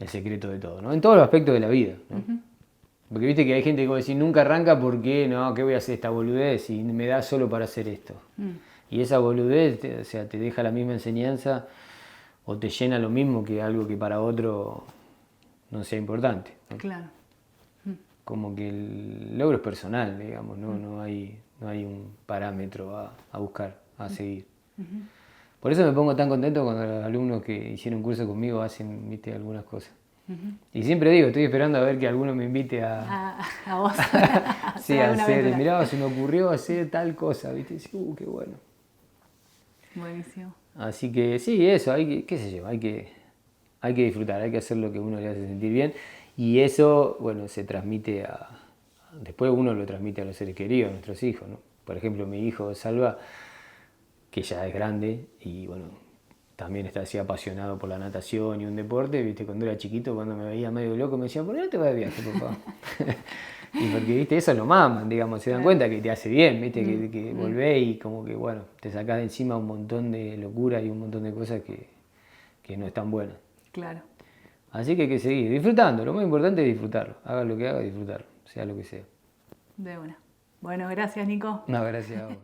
secreto de todo, ¿no? En todos los aspectos de la vida, ¿no? Porque viste que hay gente que va a decir, nunca arranca porque, no, ¿qué voy a hacer esta boludez? Y me da solo para hacer esto. Y esa boludez, o sea, te deja la misma enseñanza o te llena lo mismo que algo que para otro no sea importante, ¿no?
Claro.
Como que el logro es personal, digamos, ¿no? No hay un parámetro a buscar, a seguir. Por eso me pongo tan contento cuando los alumnos que hicieron curso conmigo hacen, viste, algunas cosas. Y siempre digo, estoy esperando a ver que alguno me invite
A vos.
sí, a hacer, mirá, se me ocurrió hacer tal cosa, ¿viste? Y dice, qué bueno.
Buenísimo.
Así que sí, eso, hay que, qué sé yo, hay que disfrutar, hay que hacer lo que uno le hace sentir bien. Y eso, bueno, se transmite después uno lo transmite a los seres queridos, a nuestros hijos, ¿no? Por ejemplo, mi hijo Salva, que ya es grande y bueno, también está así apasionado por la natación y un deporte, viste, cuando era chiquito, cuando me veía medio loco, me decía, ¿por qué no te vas de viaje, papá? Y porque, viste, eso lo maman, digamos, se dan cuenta que te hace bien, viste, que volvés y como que, bueno, te sacás de encima un montón de locura y un montón de cosas que no están buenas.
Claro.
Así que hay que seguir disfrutando, lo más importante es disfrutarlo, haga lo que haga, disfrutarlo, sea lo que sea.
De una. Bueno, gracias, Nico.
No, gracias a vos.